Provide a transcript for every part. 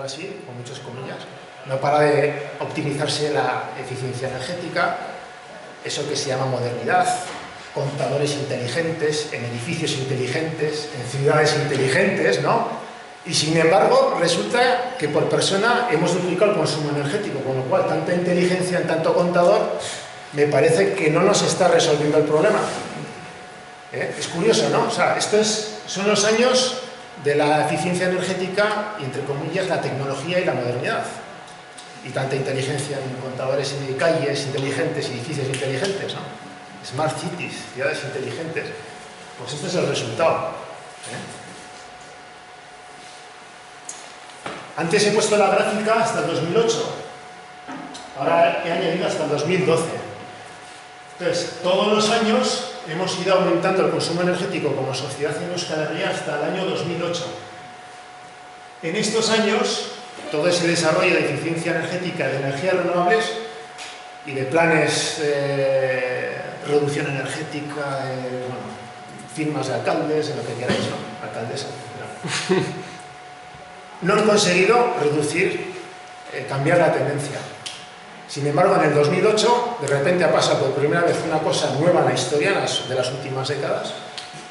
así, con muchas comillas, no para de optimizarse la eficiencia energética, eso que se llama modernidad, contadores inteligentes, en edificios inteligentes, en ciudades inteligentes, ¿no? Y sin embargo, resulta que por persona hemos duplicado el consumo energético, con lo cual tanta inteligencia en tanto contador me parece que no nos está resolviendo el problema. Es curioso, ¿no? O sea, son los años de la eficiencia energética y, entre comillas, la tecnología y la modernidad. Y tanta inteligencia en contadores y calles inteligentes, edificios inteligentes, ¿no? Smart cities, ciudades inteligentes. Pues este es el resultado. Antes he puesto la gráfica hasta el 2008. Ahora he añadido hasta el 2012. Entonces, todos los años hemos ido aumentando el consumo energético como sociedad en Euskal Herria hasta el año 2008. En estos años, todo ese desarrollo de eficiencia energética, de energías renovables y de planes de reducción energética, bueno, firmas de alcaldes, en lo que queráis, ¿no? Alcaldesa, no han conseguido cambiar la tendencia. Sin embargo, en el 2008, de repente ha pasado por primera vez una cosa nueva en la historia de las últimas décadas,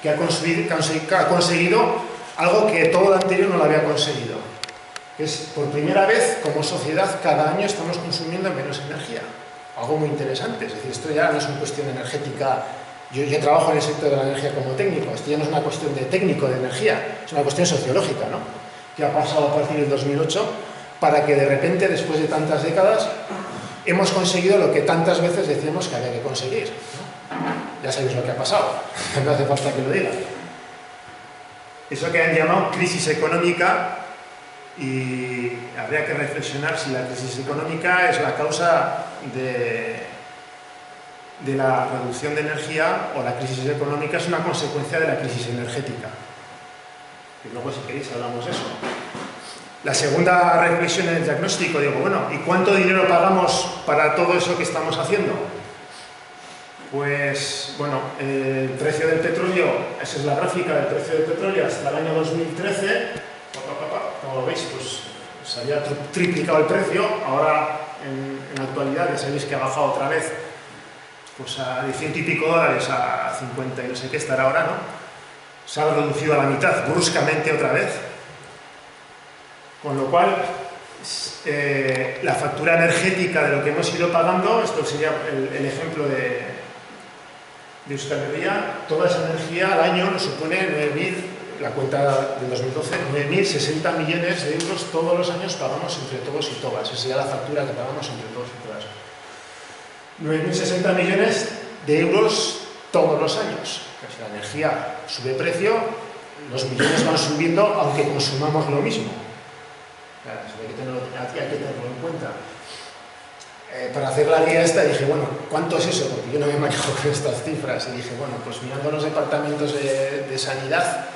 que ha conseguido algo que todo lo anterior no lo había conseguido. Que es, por primera vez, como sociedad, cada año estamos consumiendo menos energía. Algo muy interesante. Es decir, esto ya no es una cuestión energética. Yo trabajo en el sector de la energía como técnico. Esto ya no es una cuestión de técnico de energía, es una cuestión sociológica, ¿no? Que ha pasado a partir del 2008 para que de repente, después de tantas décadas, hemos conseguido lo que tantas veces decíamos que había que conseguir, ¿no? Ya sabéis lo que ha pasado, no hace falta que lo diga. Eso que han llamado crisis económica, y habría que reflexionar si la crisis económica es la causa de la reducción de energía o la crisis económica es una consecuencia de la crisis energética. Y luego, si queréis, hablamos de eso. La segunda reflexión en el diagnóstico, digo, bueno, ¿y cuánto dinero pagamos para todo eso que estamos haciendo? Pues, bueno, el precio del petróleo, esa es la gráfica del precio del petróleo hasta el año 2013, como lo veis, pues se había triplicado el precio, ahora en la actualidad ya sabéis que ha bajado otra vez, pues de $100 y pico a 50 y no sé qué estará ahora, ¿no? Se ha reducido a la mitad, bruscamente otra vez. Con lo cual, la factura energética de lo que hemos ido pagando, esto sería el ejemplo de Euskal Herria, toda esa energía al año nos supone 9.000, la cuenta del 2012, 9.060 millones de euros todos los años pagamos entre todos y todas. Esa sería la factura que pagamos entre todos y todas. 9.060 millones de euros todos los años. Si la energía sube precio, los millones van subiendo aunque consumamos lo mismo. Claro, eso hay que tenerlo en cuenta. Para hacer la guía esta dije, bueno, ¿cuánto es eso? Porque yo no me manejo con estas cifras. Y dije, bueno, pues mirando los departamentos de sanidad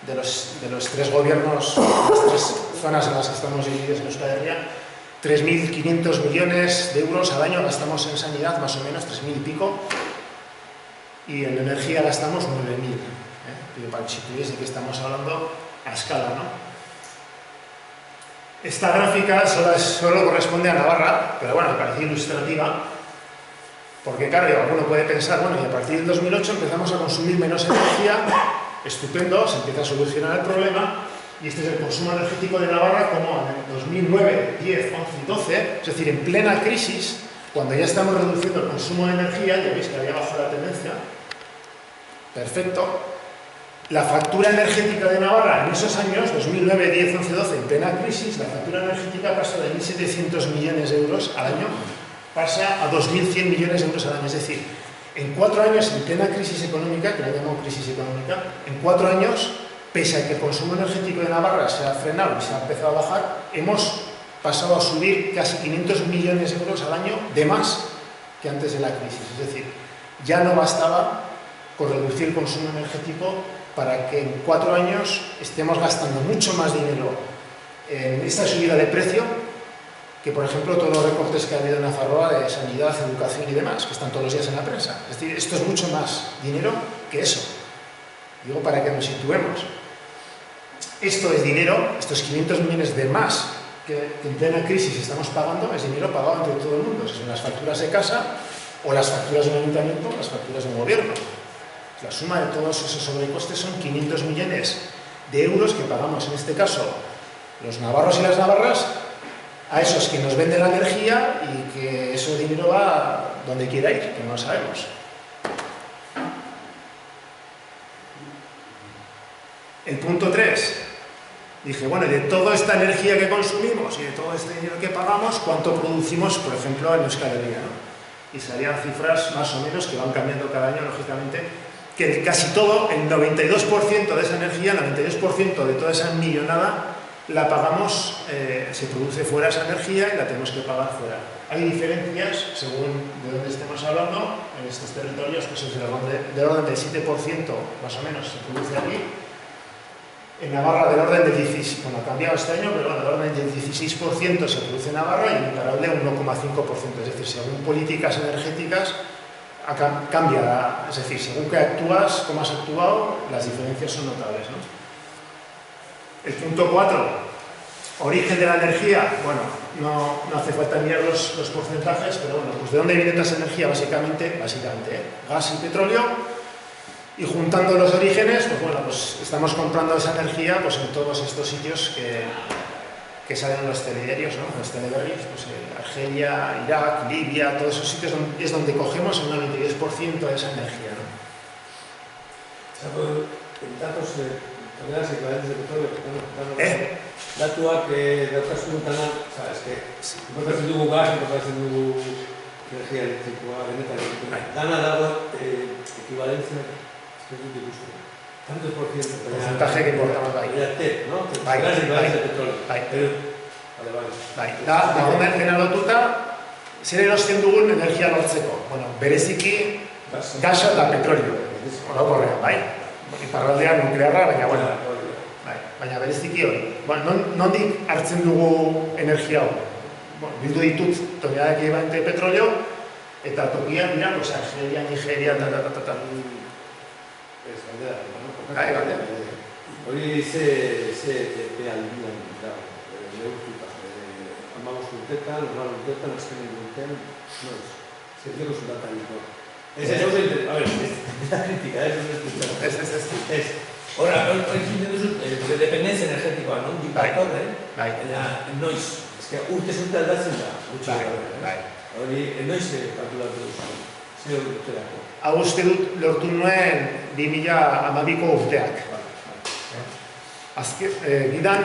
de los tres gobiernos, las tres zonas en las que estamos divididos en Euskal Herria, 3.500 millones de euros al año gastamos en sanidad, más o menos 3.000 y pico. Y en energía gastamos 9.000. Para que situéis de que estamos hablando a escala, ¿no? Esta gráfica solo corresponde a Navarra, pero bueno, me parece ilustrativa, porque claro, alguno puede pensar, bueno, y a partir del 2008 empezamos a consumir menos energía, estupendo, se empieza a solucionar el problema, y este es el consumo energético de Navarra como en el 2009, 10, 11 y 12, es decir, en plena crisis, cuando ya estamos reduciendo el consumo de energía, ya veis que había bajado la tendencia, perfecto. La factura energética de Navarra en esos años, 2009, 10, 11, 12, en plena crisis, la factura energética pasa de 1.700 millones de euros al año, pasa a 2.100 millones de euros al año. Es decir, en 4 años, en plena crisis económica, que la llamamos crisis económica, en 4 años, pese a que el consumo energético de Navarra se ha frenado y se ha empezado a bajar, hemos pasado a subir casi 500 millones de euros al año de más que antes de la crisis. Es decir, ya no bastaba con reducir el consumo energético para que en 4 años estemos gastando mucho más dinero en esta subida de precio que, por ejemplo, todos los recortes que ha habido en Nafarroa de sanidad, educación y demás, que están todos los días en la prensa. Es decir, esto es mucho más dinero que eso. Digo, para que nos situemos. Esto es dinero, estos 500 millones de más que en plena crisis estamos pagando es dinero pagado entre todo el mundo, si son las facturas de casa o las facturas de un ayuntamiento o las facturas de un gobierno. La suma de todos esos sobrecostes son 500 millones de euros que pagamos, en este caso, los navarros y las navarras, a esos que nos venden la energía y que ese dinero va donde quiera ir, que no lo sabemos. El punto 3. Dije, bueno, de toda esta energía que consumimos y de todo este dinero que pagamos, ¿cuánto producimos, por ejemplo, en Euskal Herria, ¿no? Y salían cifras más o menos que van cambiando cada año, lógicamente, que casi todo, el 92% de esa energía, el 92% de toda esa millonada, la pagamos, se produce fuera esa energía y la tenemos que pagar fuera. Hay diferencias, según de dónde estemos hablando, en estos territorios, pues es del orden del 7% más o menos se produce aquí. En Navarra del orden del 16%, bueno, ha cambiado este año, pero bueno, del orden del 16% se produce en Navarra y en Iparralde un 1,5%. Es decir, según políticas energéticas cambia, es decir, según que actúas, cómo has actuado, las diferencias son notables, ¿no? El punto 4, origen de la energía. Bueno, no hace falta mirar los porcentajes, pero bueno, pues ¿de dónde viene esa energía? Básicamente, gas y petróleo. Y juntando los orígenes, pues bueno, pues estamos comprando esa energía pues en todos estos sitios que salen en los telediarios, ¿no? En los teleberries, pues Argelia, Irak, Libia, todos esos sitios es donde cogemos el 92% de esa energía, ¿no? Datos toneladas equivalentes de petróleo, datuak daukazun dana, importatzen dugu gas, importatzen dugu energia elektrikoa, benetan, dana dago equivalencia, ez dut ikusten. Tantos por ciento. Porcentaje que importamos bai. ¿no? Toneladas equivalentes de petróleo. Dagoen dena lotuta, zer erosten dugun energia lortzeko. Bueno, bereziki gasa eta petrolio. Orokorrean, bai? Iparraldean nuklearra, baina, bueno, baina bereziki hori. Bueno, nondik hartzen dugu energia hau? Bueno, bildu ditut toneladak equivalente de petrolio, eta tokian dira, pues, Argelia, Nigeria, Ez, galdera, no? Hori ze epea libian neurtuta. Amabos urtetan, normal urtetan, azkenen urtean, noiz. Zertiko zundatarik, no? Ez, a ver, ez da kritika, ez da kritika. Ez. Hora, hori zinten duzu, dependentzia energetikoa, non? Dipatorre, noiz. Ez que urtez urte aldatzen da, gutxi gara. Hori, noiz kalkulatu duzu. Zer hori urterako. Hau uste dut lortu nuen 2012ko urteak. Gidan,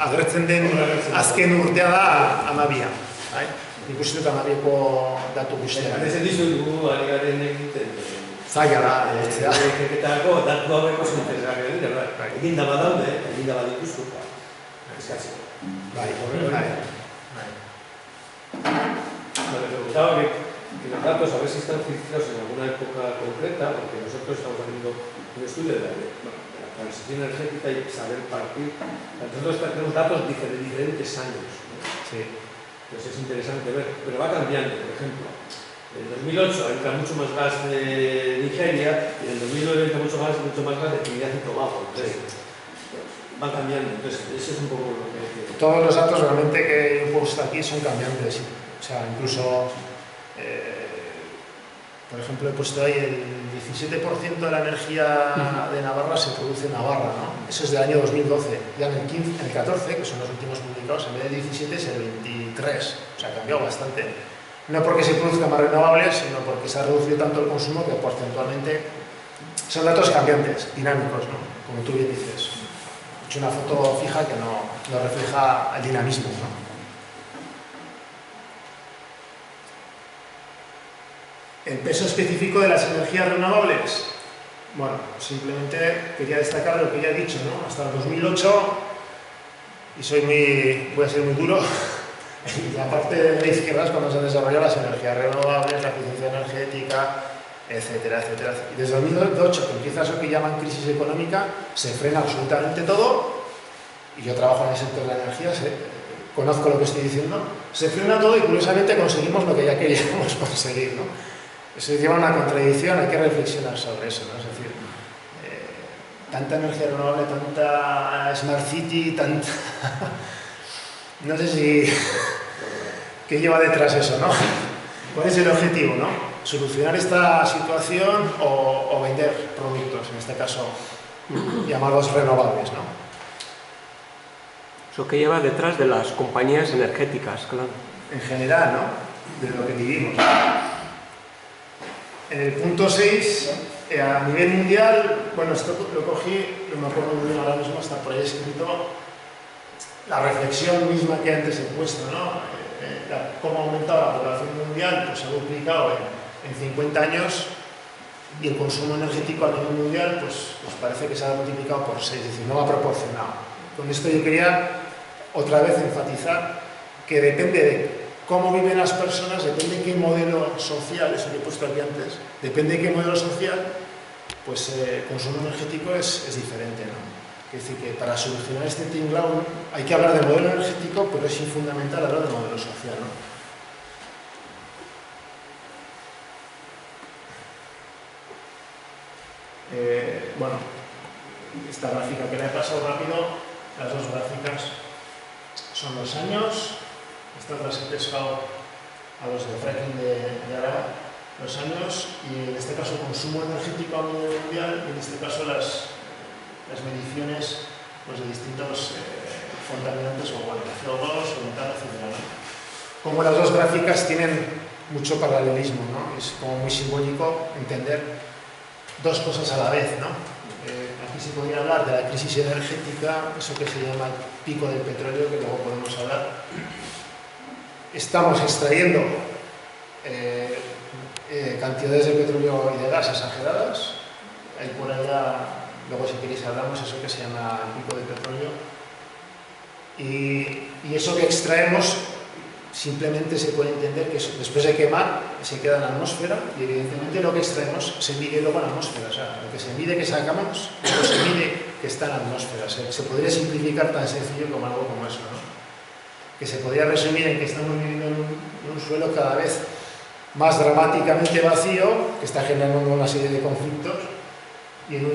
agertzen den azken urtea da 12. Nik uste dut 12ko datu guztia. Handezen dizu dugu, ari garen egiten. Zaila da, egiteko datu haueko zintesak egin, egin da badaude, egin da badikuzu, eskatzeko. Bai. Me preguntaba que los datos a ver si están cifrados en alguna época concreta, porque nosotros estamos haciendo un estudio de la transición energética y saber partir. Nosotros tenemos datos de diferentes años, ¿no? Sí. Entonces es interesante ver, pero va cambiando. Por ejemplo, en 2008 entra mucho más gas de Nigeria y en el 2009 entra mucho más gas de Trinidad y Tobago. Entonces, va cambiando. Entonces, eso es un poco lo que hay que... Todos los datos realmente que he puesto aquí son cambiantes. O sea, incluso, por ejemplo, he puesto ahí el 17% de la energía de Navarra se produce en Navarra, ¿no? Eso es del año 2012. Ya en el 14, que son los últimos publicados, en vez del 17 es el 23. O sea, ha cambiado bastante. No porque se produzcan más renovables, sino porque se ha reducido tanto el consumo que porcentualmente son datos cambiantes, dinámicos, ¿no? Como tú bien dices. He hecho una foto fija que no refleja el dinamismo, ¿no? El peso específico de las energías renovables. Bueno, simplemente quería destacar lo que ya he dicho, ¿no? Hasta el 2008, y voy a ser muy duro, la parte de izquierda es cuando se desarrollan las energías renovables, la eficiencia energética, etcétera, etcétera. Y desde el 2008, que empieza eso que llaman crisis económica, se frena absolutamente todo, y yo trabajo en el sector de la energía, conozco lo que estoy diciendo, se frena todo y curiosamente conseguimos lo que ya queríamos conseguir, ¿no? Eso lleva una contradicción, hay que reflexionar sobre eso, ¿no? Es decir, tanta energía renovable, tanta Smart City, No sé si... ¿Qué lleva detrás eso, no? ¿Cuál es el objetivo, no? ¿Solucionar esta situación o vender productos, en este caso llamados renovables, no? Eso que lleva detrás de las compañías energéticas, claro. En general, ¿no? De lo que vivimos. En el punto 6, a nivel mundial, bueno, esto lo cogí, no me acuerdo muy bien ahora mismo, está por ahí escrito, la reflexión misma que antes he puesto, ¿no? Cómo ha aumentado la población mundial, pues se ha duplicado en 50 años, y el consumo energético a nivel mundial, pues parece que se ha multiplicado por 6, es decir, no va proporcionado. Con esto yo quería otra vez enfatizar que depende de cómo viven las personas, depende de qué modelo social, eso que he puesto aquí antes, depende de qué modelo social, pues el consumo energético es diferente, ¿no? Es decir, que para solucionar este tinglao hay que hablar de modelo energético, pero es fundamental hablar de modelo social, ¿no? Bueno, esta gráfica que le he pasado rápido, las dos gráficas son los años, estas las he pescado a los de fracking de Araba, los años, y en este caso consumo energético a nivel mundial, y en este caso las mediciones pues, de distintos contaminantes o bueno, CO2 o metano, etc. ¿no? Como las dos gráficas tienen mucho paralelismo, ¿no? Es como muy simbólico entender dos cosas a la vez, ¿no? Aquí se podría hablar de la crisis energética, eso que se llama el pico del petróleo, que luego podemos hablar. Estamos extrayendo cantidades de petróleo y de gas exageradas. Hay por allá, luego si queréis hablamos, eso que se llama el pico del petróleo. Y eso que extraemos simplemente se puede entender que después de quemar se queda en la atmósfera y evidentemente lo que extraemos se mide luego en la atmósfera. O sea, lo que se mide que sacamos, luego se mide que está en la atmósfera. Se podría simplificar tan sencillo como algo como eso, ¿no? Que se podría resumir en que estamos viviendo en un suelo cada vez más dramáticamente vacío, que está generando una serie de conflictos, y en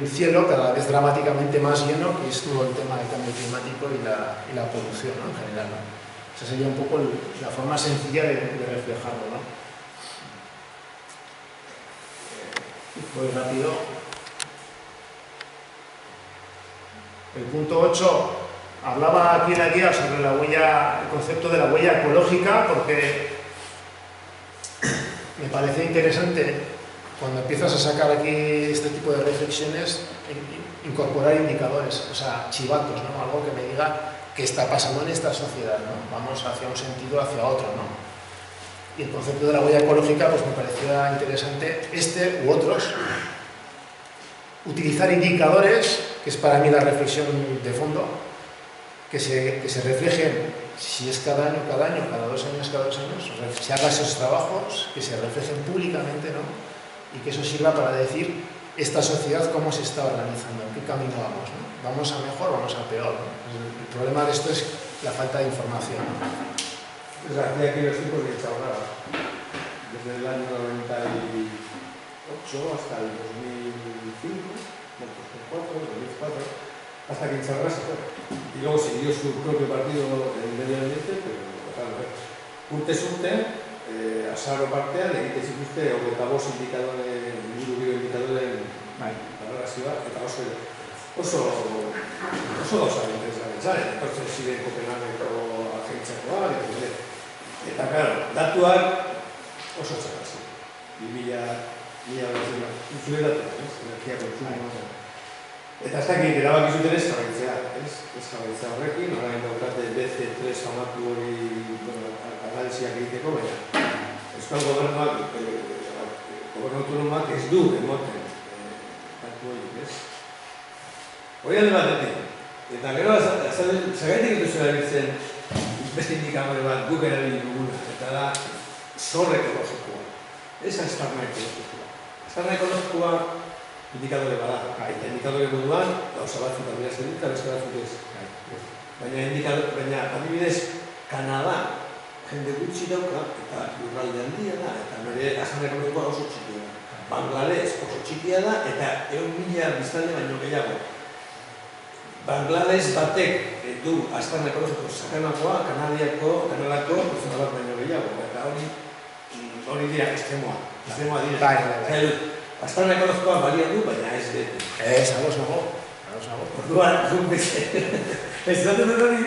un cielo cada vez dramáticamente más lleno, que es todo el tema del cambio climático y la polución, ¿no? En general, ¿no? Esa sería un poco la forma sencilla de reflejarlo, ¿no? Voy rápido. El punto 8 hablaba aquí en la guía sobre la huella, el concepto de la huella ecológica, porque me parece interesante cuando empiezas a sacar aquí este tipo de reflexiones, incorporar indicadores, o sea, chivatos, ¿no? Algo que me diga qué está pasando en esta sociedad, ¿no? Vamos hacia un sentido, hacia otro, ¿no? Y el concepto de la huella ecológica, pues me parecía interesante este u otros. Utilizar indicadores, que es para mí la reflexión de fondo, que se reflejen, si es cada año, cada 2 años, cada 2 años, se haga esos trabajos, que se reflejen públicamente, ¿no? Y que eso sirva para decir esta sociedad cómo se está organizando, en qué camino vamos, ¿no? ¿Vamos a mejor o vamos a peor, ¿no? El problema de esto es la falta de información, ¿no? Pues hacía aquí los tiempos de Chaurra, desde el año 98 hasta el 2005, 2004, hasta que Chaurra se fue. Y luego siguió su propio partido en medio ambiente, pero claro, urte azaro partean, egite zituzte hogeita bost indikadore, balorazioa, eta oso gauza interesgarriak, etortzen ziren Kopenhageko agentziakoa, eta claro, datuak oso txarrak ziren. 2000 datuak, energia kontsumoa. Eta ez dakit erabaki zuten ez jarraitzea horrekin, orain daukate BC3 famatu hori analisiak egiteko, baina Euskal Gobernuak, Gobernu Autonomoak ez du emoten datu horiek, ez? Hori alde batetik, eta gero zagaitik dituzu erabiltzen beste indikadore bat guk erabili duguna, eta da zorre ekologikoa, ez aztarna ekologikoa. Aztarna ekologikoa indikadore bada, eta indikadore moduan, gauza batzuk adierazten dut, beste batzuk ez. Baina adibidez, Kanada, jende gutxi dauka, eta lurralde handia da, eta bere aztarna ekologikoa oso txikia da. Bangladesh oso txikia da, eta 100.000 biztanle baino gehiago. Bangladesh batek du aztarna ekologiko sakanakoa, kanalako pertsona bat baino gehiago, eta hori dira extremoa dira. Aztarna ekologikoa balia du, baina ez bete. Ados nago. Orduan, guk beste. Ez dut hori,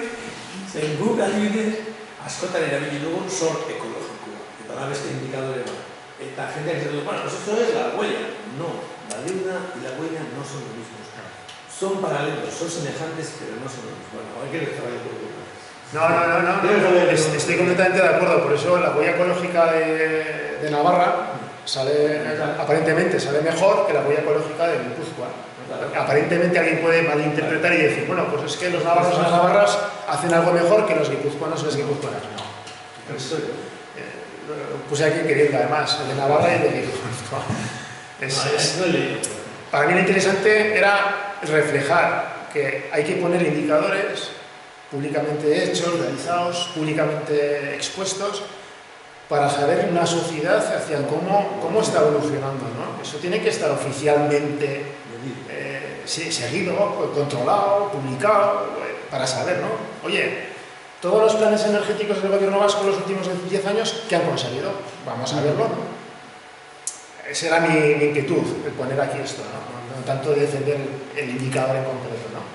zen guk adibidez, askotan erabili dugun sort ekologikoa, eta da beste indikadore bat. Eta jendeak ez dut, bueno, eso es la huella. No, la deuda y la huella no son lo mismo. Son paralelos, son semejantes, pero no son lo mismo. Bueno, hay que desarrollar un poco más. No, estoy completamente de acuerdo. Por eso la huella ecológica de Navarra aparentemente sale mejor que la huella ecológica de Guipúzcoa. Aparentemente alguien puede malinterpretar y decir, bueno, pues es que los navarros y las navarras hacen algo mejor que los guipuzcoanos y las guipuzcoanas. No. Puse aquí queriendo, además, el de Navarra y el de Guipúzcoa. Para mí lo interesante era reflejar que hay que poner indicadores públicamente hechos, realizados, públicamente expuestos, para saber una sociedad hacia cómo está evolucionando, ¿no? Eso tiene que estar oficialmente seguido, controlado, publicado, para saber, ¿no? Oye, todos los planes energéticos del gobierno vasco en los últimos 10 años, ¿qué han conseguido? Vamos a verlo, ¿no? Esa era mi inquietud, el poner aquí esto, ¿no? No tanto de defender el indicador en concreto, ¿no?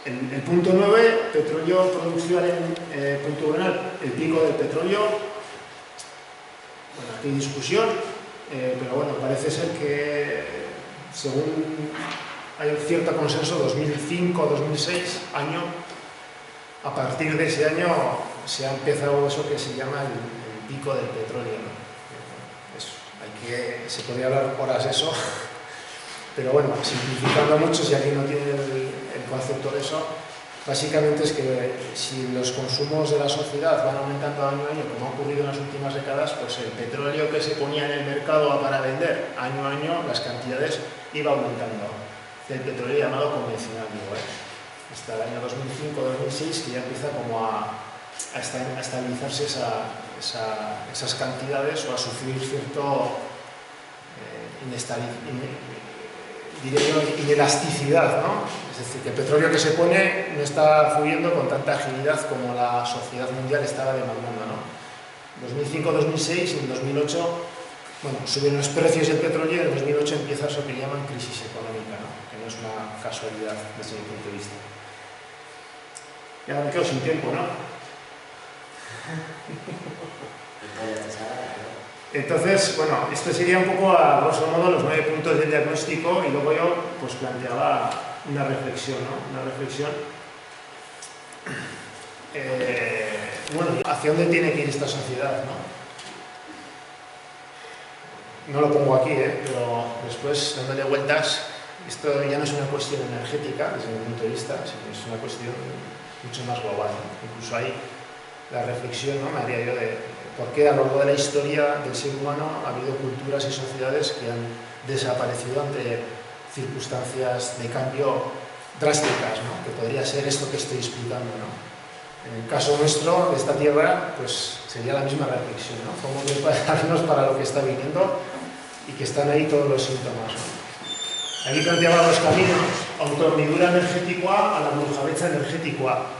El punto 9, petróleo, producción en punto renal, el pico del petróleo. Bueno, aquí hay discusión, pero bueno, parece ser que según hay un cierto consenso, 2005-2006, año, a partir de ese año se ha empezado eso que se llama el pico del petróleo, ¿no? Se podría hablar horas de eso, pero bueno, simplificando mucho, si alguien no tiene el concepto de eso, básicamente es que si los consumos de la sociedad van aumentando año a año, como ha ocurrido en las últimas décadas, pues el petróleo que se ponía en el mercado para vender año a año, las cantidades iba aumentando. El petróleo llamado convencional, digo, hasta el año 2005-2006, que ya empieza como a estabilizarse esas cantidades o a sufrir cierto inelasticidad, ¿no? Es decir, que el petróleo que se pone no está fluyendo con tanta agilidad como la sociedad mundial estaba demandando, ¿no? 2005-2006 y en 2008, bueno, suben los precios del petróleo y en 2008 empieza eso que llaman crisis económica, ¿no? Que no es una casualidad desde mi punto de vista. Ya me quedo sin tiempo, ¿no? Entonces, bueno, esto sería un poco a grosso modo los 9 puntos del diagnóstico y luego yo pues planteaba una reflexión, ¿no? Una reflexión. Bueno, ¿hacia dónde tiene que ir esta sociedad, no? No lo pongo aquí, pero después dándole vueltas, esto ya no es una cuestión energética desde mi punto de vista, sino es una cuestión mucho más global, ¿no? Incluso ahí la reflexión, ¿no? Me haría yo de por qué a lo largo de la historia del ser humano ha habido culturas y sociedades que han desaparecido ante circunstancias de cambio drásticas, ¿no? Que podría ser esto que estoy explicando, ¿no? En el caso nuestro, de esta tierra, pues sería la misma reflexión, ¿no? Cómo prepararnos para lo que está viniendo y que están ahí todos los síntomas, ¿no? Aquí planteaba dos caminos, autohornidura energetikoa a la burujabetza energetikoa.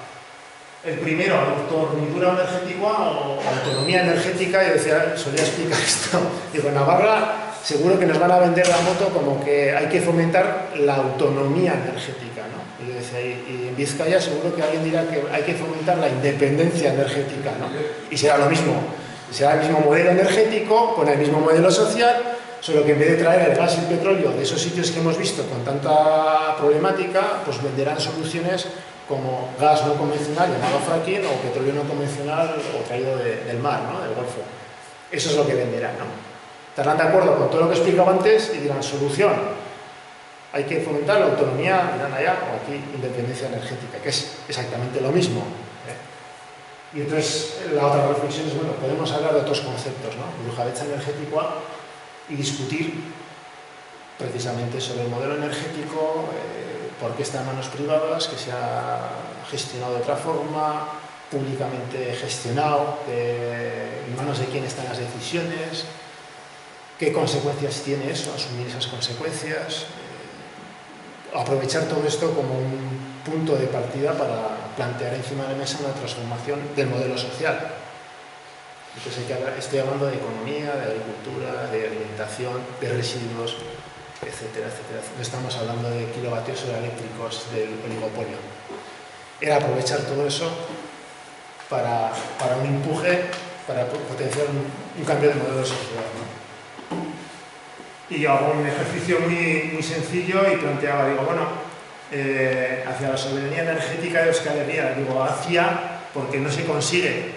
El primero, autohornidura energetikoa o autonomía energética, y solía explicar esto. Digo, en Navarra seguro que nos van a vender la moto como que hay que fomentar la autonomía energética, ¿no? Y yo decía, y en Vizcaya seguro que alguien dirá que hay que fomentar la independencia energética, ¿no? Y será lo mismo, será el mismo modelo energético, con el mismo modelo social, solo que en vez de traer el gas y el petróleo de esos sitios que hemos visto con tanta problemática, pues venderán soluciones como gas no convencional llamado fracking o petróleo no convencional o traído del mar, ¿no? Del Golfo. Eso es lo que venderán, ¿no? Estarán de acuerdo con todo lo que explicaba antes y dirán, solución, hay que fomentar la autonomía, dirán allá, o aquí, independencia energética, que es exactamente lo mismo, ¿eh? Y entonces la otra reflexión es, bueno, podemos hablar de otros conceptos, ¿no? Burujabetza energetikoa y discutir precisamente sobre el modelo energético, por qué está en manos privadas, que se ha gestionado de otra forma, públicamente gestionado, en manos de quién están las decisiones, qué consecuencias tiene eso, asumir esas consecuencias, aprovechar todo esto como un punto de partida para plantear encima de la mesa una transformación del modelo social. Entonces estoy hablando de economía, de agricultura, de alimentación, de residuos, etcétera, etcétera. No estamos hablando de kilovatios eléctricos del oligopolio. Era aprovechar todo eso para un empuje, para potenciar un cambio de modelo social, ¿no? Y yo hago un ejercicio muy sencillo y planteaba, digo, bueno, hacia la soberanía energética de Euskal Herria, digo, hacia, porque no se consigue.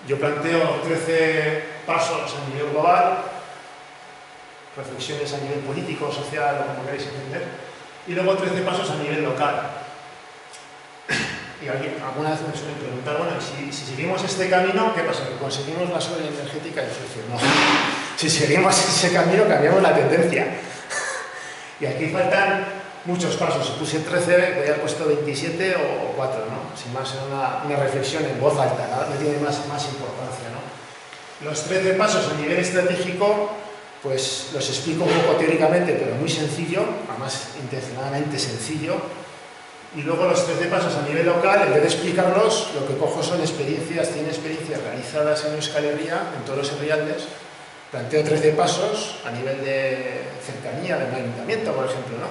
Yo planteo 13 pasos a nivel global, reflexiones a nivel político, social, o como queréis entender, y luego 13 pasos a nivel local. Y alguna vez me suelen preguntar, bueno, si seguimos este camino, ¿qué pasa? ¿Que conseguimos la soberanía energética? Y yo digo, no. Si seguimos ese camino, cambiamos la tendencia. Y aquí faltan muchos pasos. Si puse 13, voy a haber puesto 27 o 4, ¿no? Sin más, era una reflexión en voz alta, ¿no? No tiene más importancia, ¿no? Los 13 pasos a nivel estratégico, pues los explico un poco teóricamente, pero muy sencillo, además intencionadamente sencillo. Y luego los 13 pasos a nivel local, en vez de explicarlos, lo que cojo son experiencias, 100 experiencias realizadas en Euskal Herria, en todos los herrialdes. Planteo 13 pasos a nivel de cercanía del ayuntamiento, por ejemplo, ¿no?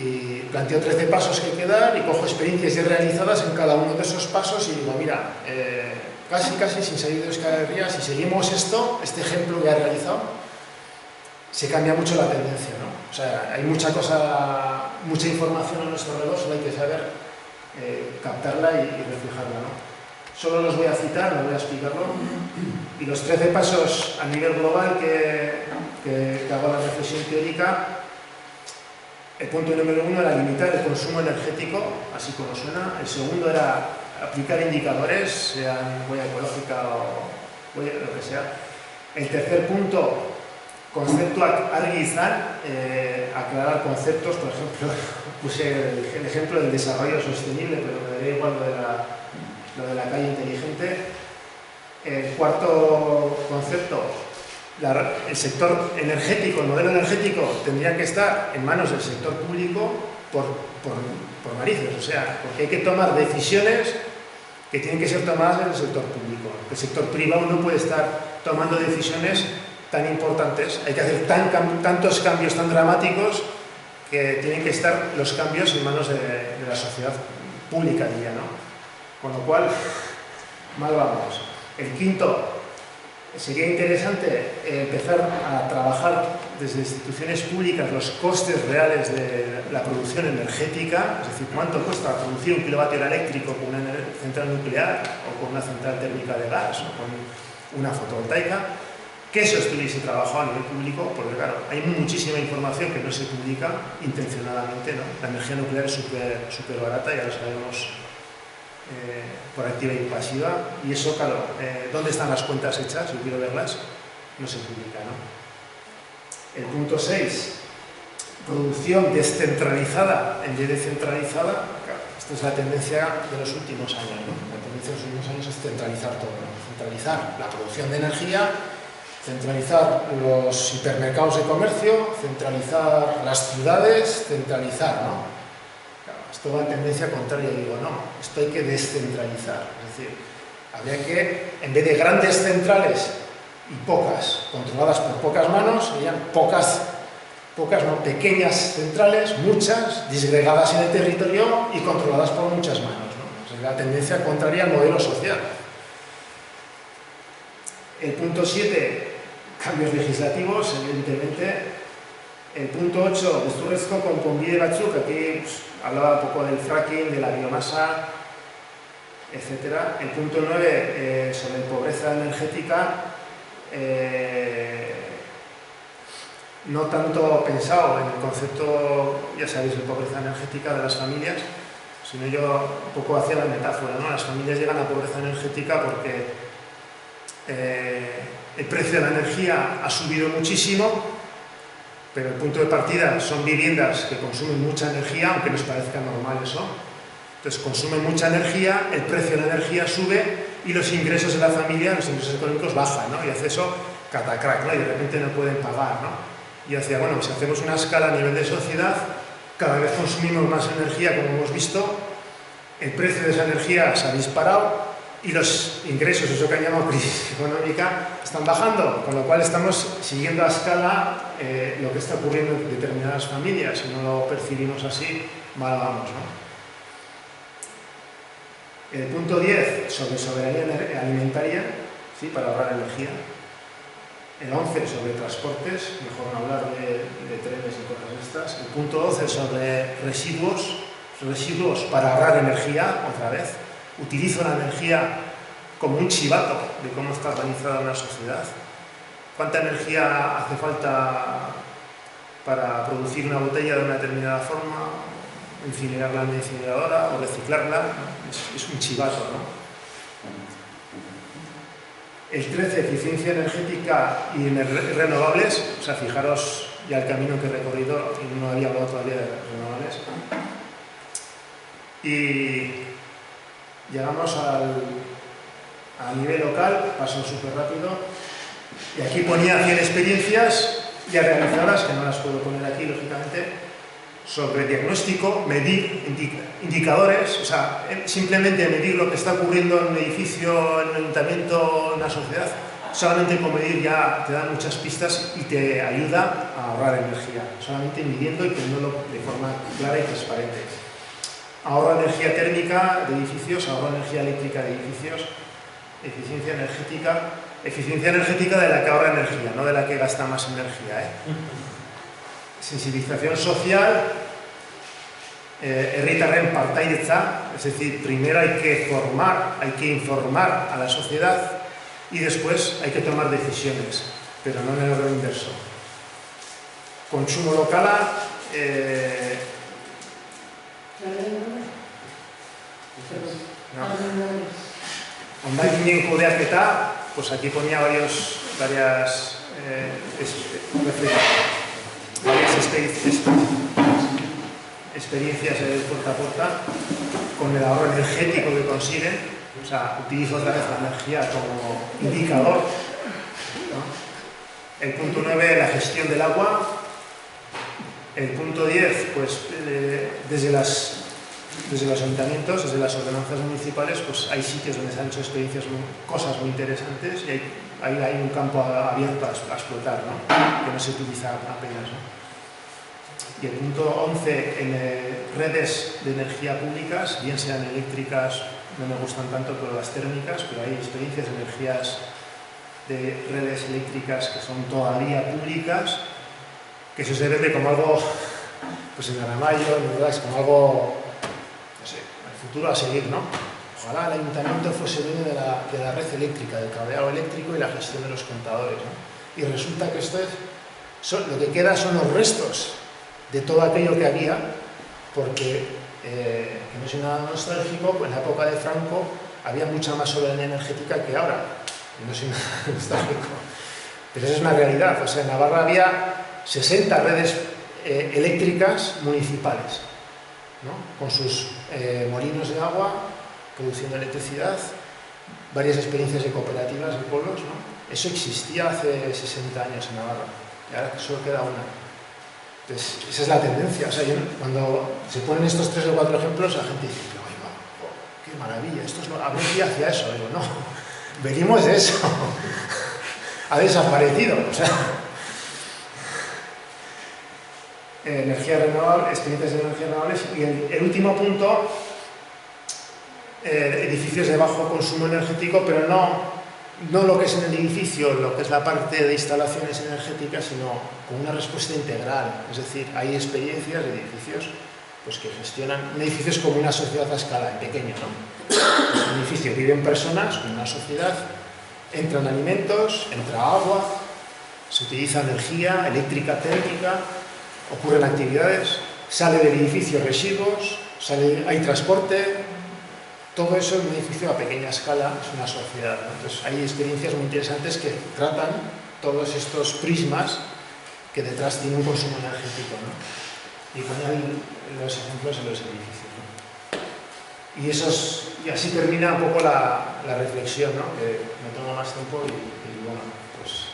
Y planteo 13 pasos que hay que dar y cojo experiencias ya realizadas en cada uno de esos pasos y digo, mira, casi sin salir de Euskal Herria, si seguimos este ejemplo que ha realizado, se cambia mucho la tendencia, ¿no? O sea, hay mucha información a nuestro alrededor, solo hay que saber captarla y reflejarla, ¿no? Solo los voy a citar, no voy a explicarlo. Y los 13 pasos a nivel global que hago la reflexión teórica, el punto número 1 era limitar el consumo energético, así como suena. El segundo era aplicar indicadores, sean huella ecológica o huella, lo que sea. El tercer punto, concepto argizar, aclarar conceptos. Por ejemplo, puse el ejemplo del desarrollo sostenible, pero me daría igual lo de la calle inteligente. El cuarto concepto, el sector energético, el modelo energético tendría que estar en manos del sector público por narices, o sea, porque hay que tomar decisiones que tienen que ser tomadas en el sector público. El sector privado no puede estar tomando decisiones tan importantes, hay que hacer tantos cambios tan dramáticos que tienen que estar los cambios en manos de la sociedad pública, diría, ¿no? Con lo cual, mal vamos. El quinto, sería interesante empezar a trabajar desde instituciones públicas los costes reales de la producción energética, es decir, cuánto cuesta producir un kilovatio eléctrico con una central nuclear o con una central térmica de gas o con una fotovoltaica, que eso estuviese trabajado a nivel público, porque claro, hay muchísima información que no se publica intencionadamente, ¿no? La energía nuclear es súper barata, ya lo sabemos, por activa y pasiva, y eso, claro, ¿dónde están las cuentas hechas? Yo quiero verlas, no se publica, ¿no? El punto 6, producción descentralizada en vez de centralizada. Claro, esta es la tendencia de los últimos años, ¿no? La tendencia de los últimos años es centralizar todo, ¿no? Centralizar la producción de energía, centralizar los hipermercados de comercio, centralizar las ciudades, centralizar, ¿no? Esto va en tendencia contraria y digo, no, esto hay que descentralizar. Es decir, habría que, en vez de grandes centrales y pocas, controladas por pocas manos, serían pocas no, pequeñas centrales, muchas, disgregadas en el territorio y controladas por muchas manos, ¿no? Sería la tendencia contraria al modelo social. El punto 7, cambios legislativos, evidentemente. El punto 8, Esturrezko konponbide batzuk, aquí pues, hablaba un poco del fracking, de la biomasa, etc. El punto 9, sobre pobreza energética, no tanto pensado en el concepto, ya sabéis, de pobreza energética de las familias, sino yo un poco hacía la metáfora, ¿no? Las familias llegan a pobreza energética porque el precio de la energía ha subido muchísimo, pero el punto de partida son viviendas que consumen mucha energía, aunque nos parezca normal eso. Entonces consumen mucha energía, el precio de la energía sube y los ingresos de la familia, los ingresos económicos bajan, ¿no? Y hace eso catacrack, ¿no? Y de repente no pueden pagar, ¿no? Y decía, bueno, si hacemos una escala a nivel de sociedad, cada vez consumimos más energía, como hemos visto, el precio de esa energía se ha disparado y los ingresos, eso que han llamado crisis económica, están bajando, con lo cual estamos siguiendo a escala lo que está ocurriendo en determinadas familias. Si no lo percibimos así, mal vamos, ¿no? El punto 10, sobre soberanía alimentaria, ¿sí?, para ahorrar energía. El 11, sobre transportes, mejor no hablar de trenes y cosas estas. El punto 12, sobre residuos para ahorrar energía, otra vez. Utilizo la energía como un chivato de cómo está organizada una sociedad. ¿Cuánta energía hace falta para producir una botella de una determinada forma? Incinerarla en la incineradora o reciclarla, ¿no? Es un chivato, ¿no? El 13, eficiencia energética y renovables. O sea, fijaros ya el camino que he recorrido y no había hablado todavía de renovables. Y llegamos a nivel local, paso súper rápido. Y aquí ponía 100 experiencias ya realizadas, que no las puedo poner aquí, lógicamente, sobre diagnóstico, medir indicadores, o sea, simplemente medir lo que está ocurriendo en un edificio, en un ayuntamiento, en una sociedad. Solamente con medir ya te da muchas pistas y te ayuda a ahorrar energía, solamente midiendo y teniéndolo de forma clara y transparente. Ahorro energía térmica de edificios, ahorro energía eléctrica de edificios, eficiencia energética de la que ahorra energía, no de la que gasta más energía, ¿eh? Sensibilización social, herritarren partaidetza, es decir, primero hay que formar, hay que informar a la sociedad y después hay que tomar decisiones, pero no en el orden inverso. Consumo locala, Ondakinen kudeaketa, pues aquí ponía varias experiencias puerta a puerta con el ahorro energético que consiguen. O sea, utilizo otra vez la energía como indicador, ¿no? El punto 9, la gestión del agua. El punto 10, pues desde los ayuntamientos, desde las ordenanzas municipales, pues hay sitios donde se han hecho experiencias, cosas muy interesantes y ahí hay un campo abierto a explotar, ¿no? Que no se utiliza apenas, ¿no? Y el punto 11, en redes de energía públicas, bien sean eléctricas, no me gustan tanto, pero las térmicas, pero hay experiencias de energías de redes eléctricas que son todavía públicas, que eso se vende como algo, pues en Aramayo, en verdad, es como algo, no sé, el futuro a seguir, ¿no? Ojalá el ayuntamiento fuese dueño de la red eléctrica, del cableado eléctrico y la gestión de los contadores, ¿no? Y resulta que lo que queda son los restos de todo aquello que había, porque, que no soy nada nostálgico, en la época de Franco había mucha más soberanía energética que ahora, y no soy nada nostálgico, pero esa es una realidad. O sea, en Navarra había 60 redes eléctricas municipales, ¿no? Con sus molinos de agua, produciendo electricidad, varias experiencias de cooperativas de pueblos, ¿no? Eso existía hace 60 años en Navarra, y ahora solo queda una. Entonces, esa es la tendencia. O sea, cuando se ponen estos 3 o 4 ejemplos, la gente dice, ¡ay, wow, qué maravilla! Esto es a ver, hacia eso. Digo, no, venimos de eso. Ha desaparecido. O sea, energía renovable, experiencias de energías renovables. Y el último punto, edificios de bajo consumo energético, pero no lo que es en el edificio, lo que es la parte de instalaciones energéticas, sino con una respuesta integral. Es decir, hay experiencias de edificios pues, que gestionan. Un edificio es como una sociedad a escala, en pequeño, ¿no? En un edificio viven personas, en una sociedad, entran alimentos, entra agua, se utiliza energía eléctrica, térmica, ocurren actividades, sale del edificio residuos, hay transporte. Todo eso en un edificio a pequeña escala es una sociedad, ¿no? Entonces hay experiencias muy interesantes que tratan todos estos prismas que detrás tiene un consumo energético, ¿no? Y ponen los ejemplos en los edificios, ¿no? Y así termina un poco la reflexión, ¿no? Que me toma más tiempo y bueno, pues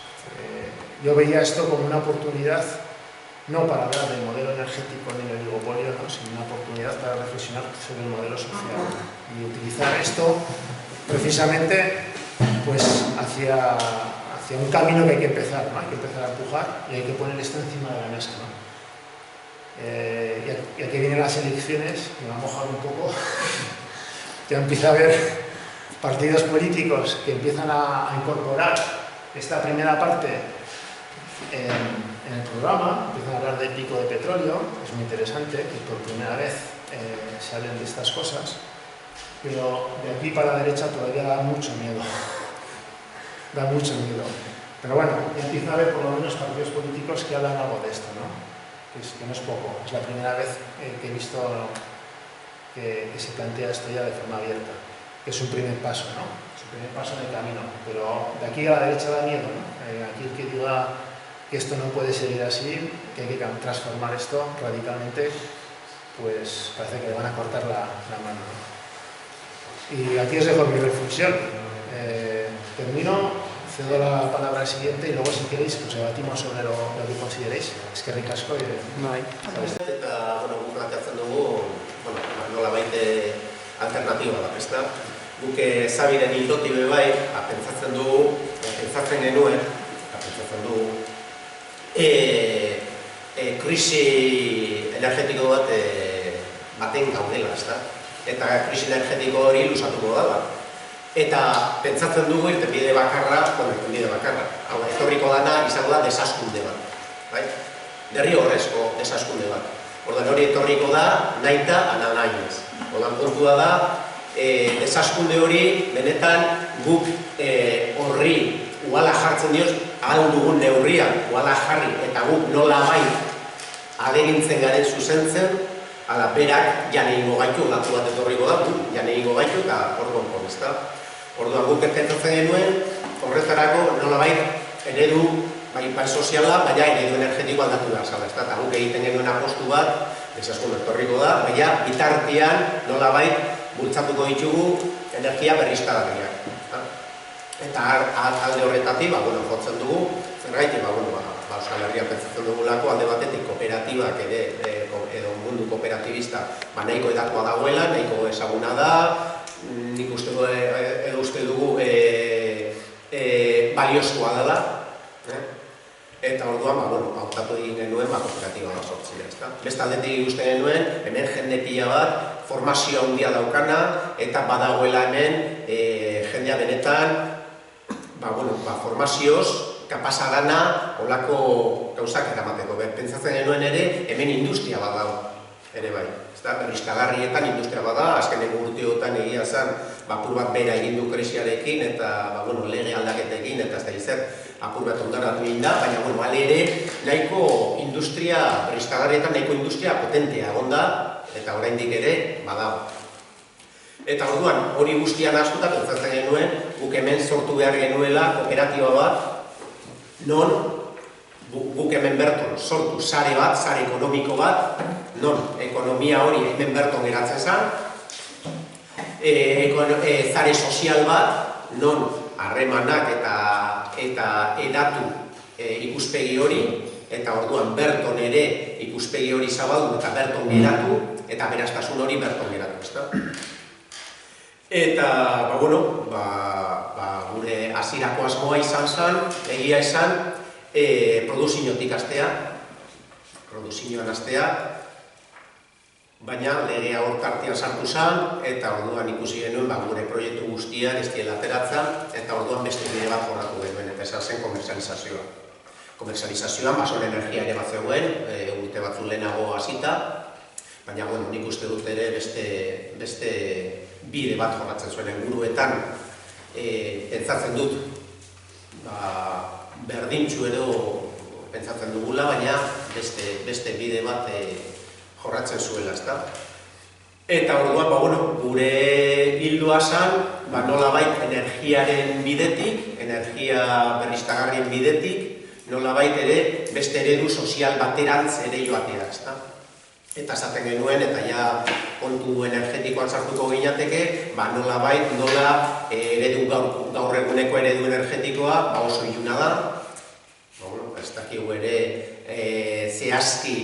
yo veía esto como una oportunidad, no para hablar del modelo energético ni del oligopolio, ¿no? Sino una oportunidad para reflexionar sobre el modelo social y utilizar esto precisamente pues, hacia un camino que hay que empezar, ¿no? Hay que empezar a empujar y hay que poner esto encima de la mesa, ¿no? Y aquí vienen las elecciones, me va a mojar un poco, ya empieza a haber partidos políticos que empiezan a incorporar esta primera parte en el programa, empiezan a hablar del pico de petróleo, es muy interesante que por primera vez se hablen de estas cosas, pero de aquí para la derecha todavía da mucho miedo, da mucho miedo. Pero bueno, ya empieza a haber por lo menos partidos políticos que hablan algo de esto, ¿no? Que no es poco, es la primera vez que he visto que se plantea esto ya de forma abierta, que es un primer paso, ¿no? Es un primer paso en el camino, pero de aquí a la derecha da miedo, ¿no? Aquí el que diga que esto no puede seguir así, que hay que transformar esto radicalmente, pues parece que le van a cortar la mano, ¿no? Y aquí os dejo mi reflexión. Termino, cedo la palabra al siguiente y luego si queréis pues debatimos sobre lo que consideréis. Es que ricasco y... Eta, guk planteatzen dugu, nola baite alternatiba da, ezta? Guk Zabiren hildotik bai, pentsatzen dugu, krisi energetiko baten gaudela, ezta? Eta krisi energetiko hori lusatuko dela. Eta pentsatzen dugu irtenbide bakarra, hau etorriko dana izango da desaskunde bat, bai? Derrigorrezko desaskunde bat. Orduan hori etorriko da, nahita, ana nahiez. Orduan kontua da, desaskunde hori benetan guk horri uhala jartzen dioz, ahal dugun neurrian uhala jarri eta guk nola bai adegintzen garen zuzentzen, ala berak jane ingo gaitu, latu bat etorriko da, jane ingo gaitu eta hor gonpon, ezta? Orduan guk pentsatzen genuen, horretarako nola bai eredu bai soziala, baina eredu energetiko aldatu behar zala, ezta? Eta guk egiten genuen apostu bat, desaskun etorriko da, baina bitartean nola bai bultzatuko ditugu energia berriztagarriak. Eta alde horretatik, jotzen dugu, zergaitik, Euskal Herria pentsatzen dugulako, alde batetik kooperatibak edo mundu kooperatibista nahiko edatua dagoela, nahiko ezaguna da, nik uste dugu baliozkoa dela, eta orduan, hautatu egin genuen kooperatiba bat sortzea, ezta? Beste aldetik ikusten genuen, hemen jende pila bat, formazio handia daukana, eta badagoela hemen jendea benetan, formazioz, kapasa dana, olako gauzak eramateko. Pentsatzen genuen ere, hemen industria bat dago, ere bai. Berriztagarrietan industria bat da, azkeneko urteotan egia zen, apur bat bera egin du krisiarekin, eta lege aldaketekin, eta ez da izan, apur bat ondaratu egin da, baina ale ere, nahiko industria, berriztagarrietan nahiko industria potentea egon da, eta oraindik ere, badago. Eta orduan, hori guztian astuta, pentsatzen genuen, guk hemen sortu behar genuela kooperatiba bat, non guk hemen berton sortu sare bat, sare ekonomiko bat, non ekonomia hori hemen berton geratzen zen, sare sozial bat, non harremanak eta edatu ikuspegi hori, eta orduan berton ere ikuspegi hori zabaldu eta berton geratu, eta beraztasun hori berton geratu, ezta? Eta, gure hasierako asmoa izan zen, egia esan, produziotik hastea, baina legea hor tartean sartu zen, eta orduan ikusi genuen gure proiektu guztiak ez diela ateratzen, eta orduan beste bide bat jorratu genuen, eta esan zen komerzializazioa. Komerzializazioan, basoen energia ere bat zegoen, urte batzu lehenago hasita, baina nik uste dut ere beste bide bat jorratzen zuen inguruetan, pentsatzen dut berdintxu edo pentsatzen dugula, baina beste bide bat jorratzen zuela, ezta? Eta orduan, gure hildua zen, nolabait energiaren bidetik, energia berriztagarrien bidetik, nolabait ere beste eredu sozial baterantz ere joatea, ezta? Eta esaten genuen, eta ja kontu energetikoan sartuko ginateke, nolabait, gaur eguneko eredu energetikoa oso iluna da, dakigu ere zehazki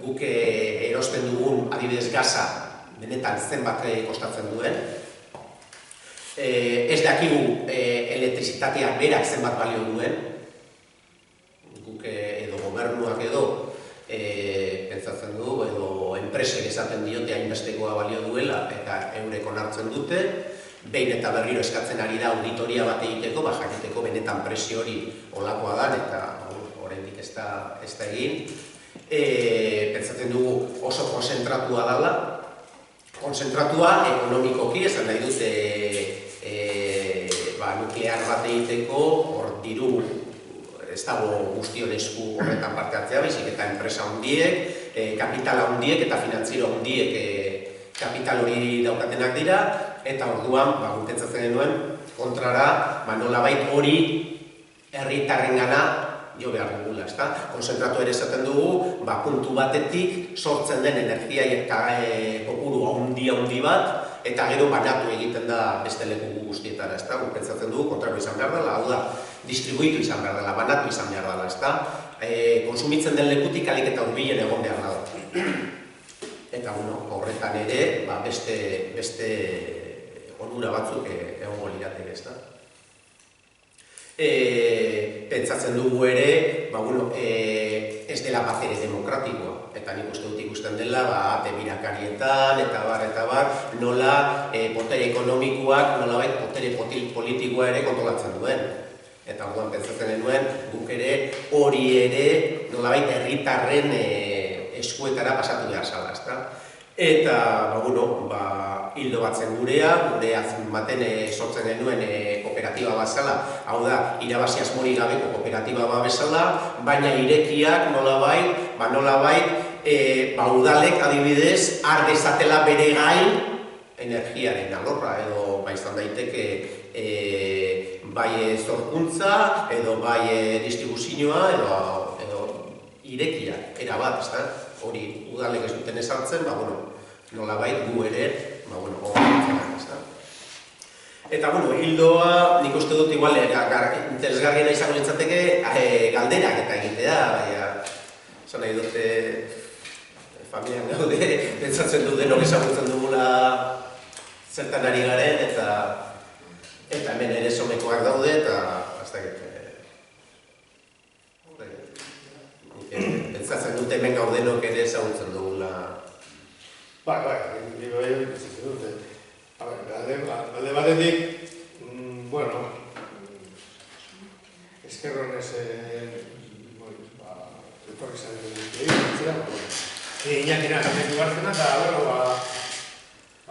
guk erosten dugun adibidez gaza benetan zenbat kostatzen duen. Ez dakigu elektrizitateak berak zenbat balio duen, guk edo gobernuak edo pentsatzen du, edo enpresek esaten diote hainbestekoa balio duela eta eurek onartzen dute, behin eta berriro eskatzen ari da auditoria bat egiteko, jakiteko benetan presio hori olakoa da, eta oraindik ez da egin. Pentsatzen dugu oso konzentratua dela, konzentratua ekonomikoki, esan nahi dute nuklear bat egiteko, hor diru ez dago guztion esku horretan parte hartzea, baizik eta enpresa handiek, kapitala handiek eta finantziero handiek kapital hori daukatenak dira, eta orduan, pentsatzen genuen, kontrara, nolabait hori herritarrengana jo behar dugula, ezta? Konzentratu ere esaten dugu, puntu batetik sortzen den energia kopuru handi bat, eta gero banatu egiten da beste leku guztietara, ezta? Pentsatzen dugu, kontrako izan behar dela, hau da, distribuitu izan behar dela, banatu izan behar dela, ezta? Konsumitzen den lekutik alik eta hurbilen egon behar da. Eta, horretan ere, beste onura batzuk egongo lirateke, ezta? Pentsatzen dugu ere, ez dela bat ere demokratikoa. Eta nik uste dut ikusten dela, ate birakarietan, eta bar, nola potere ekonomikoak, nolabait potere politikoa ere kontrolatzen duen. Eta orduan pentsatzen genuen, guk ere hori ere nolabait herritarren eskuetara pasatu behar zala, ezta? Eta, hildo bat zen gurea baten sortzen genuen kooperatiba bat zela, hau da, irabazi asmorik gabeko kooperatiba bat bezala, baina irekiak nolabait, udalek adibidez, har dezatela bere gain energiaren alorra, edo izan daiteke bai zorkuntza, edo bai distribuzioa, edo irekiak, erabat, ezta? Hori udalek ez duten ezartzen, nolabait gu ere, horretzen, ezta? Eta, hildoa, nik uste dut igual, interesgarriena izango nintzateke galderak eta egitea, esan nahi dute familian gaude, pentsatzen du denok ezagutzen dugula zertan ari garen, eta hemen ere somekoak daude, eta pentsatzen dute hemen gaudenok ere ezagutzen dugula. Nire bai pentsatzen dute. Alde batetik, eskerronez etorri zaren egin, inakina gametu gartzena, eta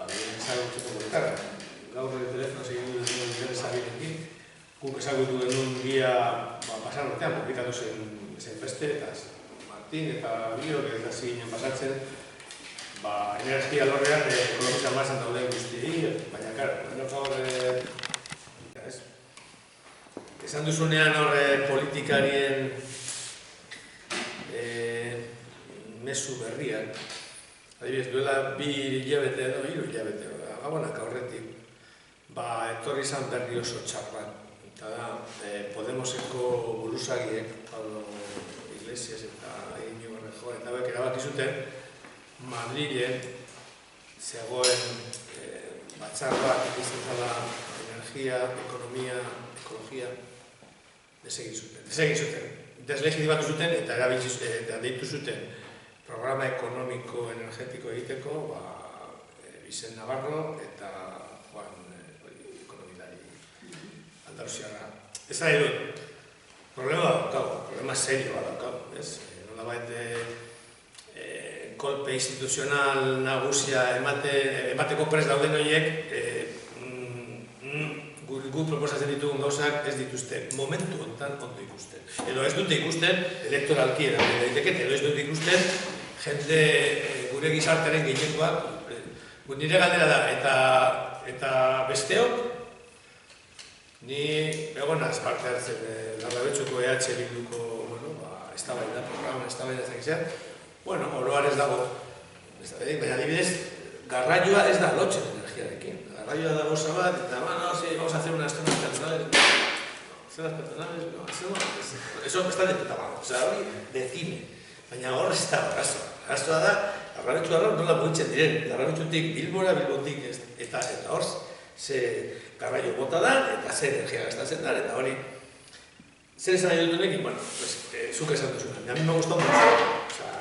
ezagutzeko bulkarra. Gaur telefonoz egin duen interesabinekin, guk ezagutu genuen dia pasan urtean, mokitatu zen beste, eta Martin eta Bio, eta ziginen pasatzen, energia lorrean ekonomizan mazan dauden guztiei, baina, gaur, esan duzunean politikarien mezu berriak, adibidez, duela 2 hilabete edo 3 hilabete, gabonak aurretik, etorri izan berri oso txarrak, eta da, Podemoseko buruzagiek, Pablo Iglesias eta Iñigo Errejón, eta bek erabaki zuten, Madrilen zegoen batzar bat izan zela energia, ekonomia, ekologia, desegin zuten. Deslegitimatu zuten eta deitu zuten programa ekonomiko energetiko egiteko Vicent Navarro eta Juan ekonomilari andaluziarra. Ez nahi dut, problema daukagu, problema serioa daukagu, ez? Nolabait kolpe instituzional nagusia emateko prest dauden horiek gu proposatzen ditugun gauzak ez dituzte momentu honetan ondo ikusten. Edo ez dute ikusten elektoralki erabili daiteket, edo ez dute ikusten jende gure gizartearen gehiekoak. Nire galdera da, eta besteok, ni egonaz parte hartzen Larrabetxuko EH Bilduko eztabaida programa, eztabaida ezakizea, oroar ez dago, baina adibidez, garraioa ez da lotzen energiarekin. Garraioa da goza bat, eta, vamos a hacer una escena natural. escenas personales, no, eso está de puta madre, hori de cine, baina hor ez da arrazoa da, arrabetxu arra nola mugitzen diren, arrabetxutik Bilbora, Bilbotik eta hor ze garraio bota da, eta ze energia gastatzen da, eta hori zer esan nahi dut honekin, bueno, zuk esan duzuna, a mí me gustó mucho, o sea,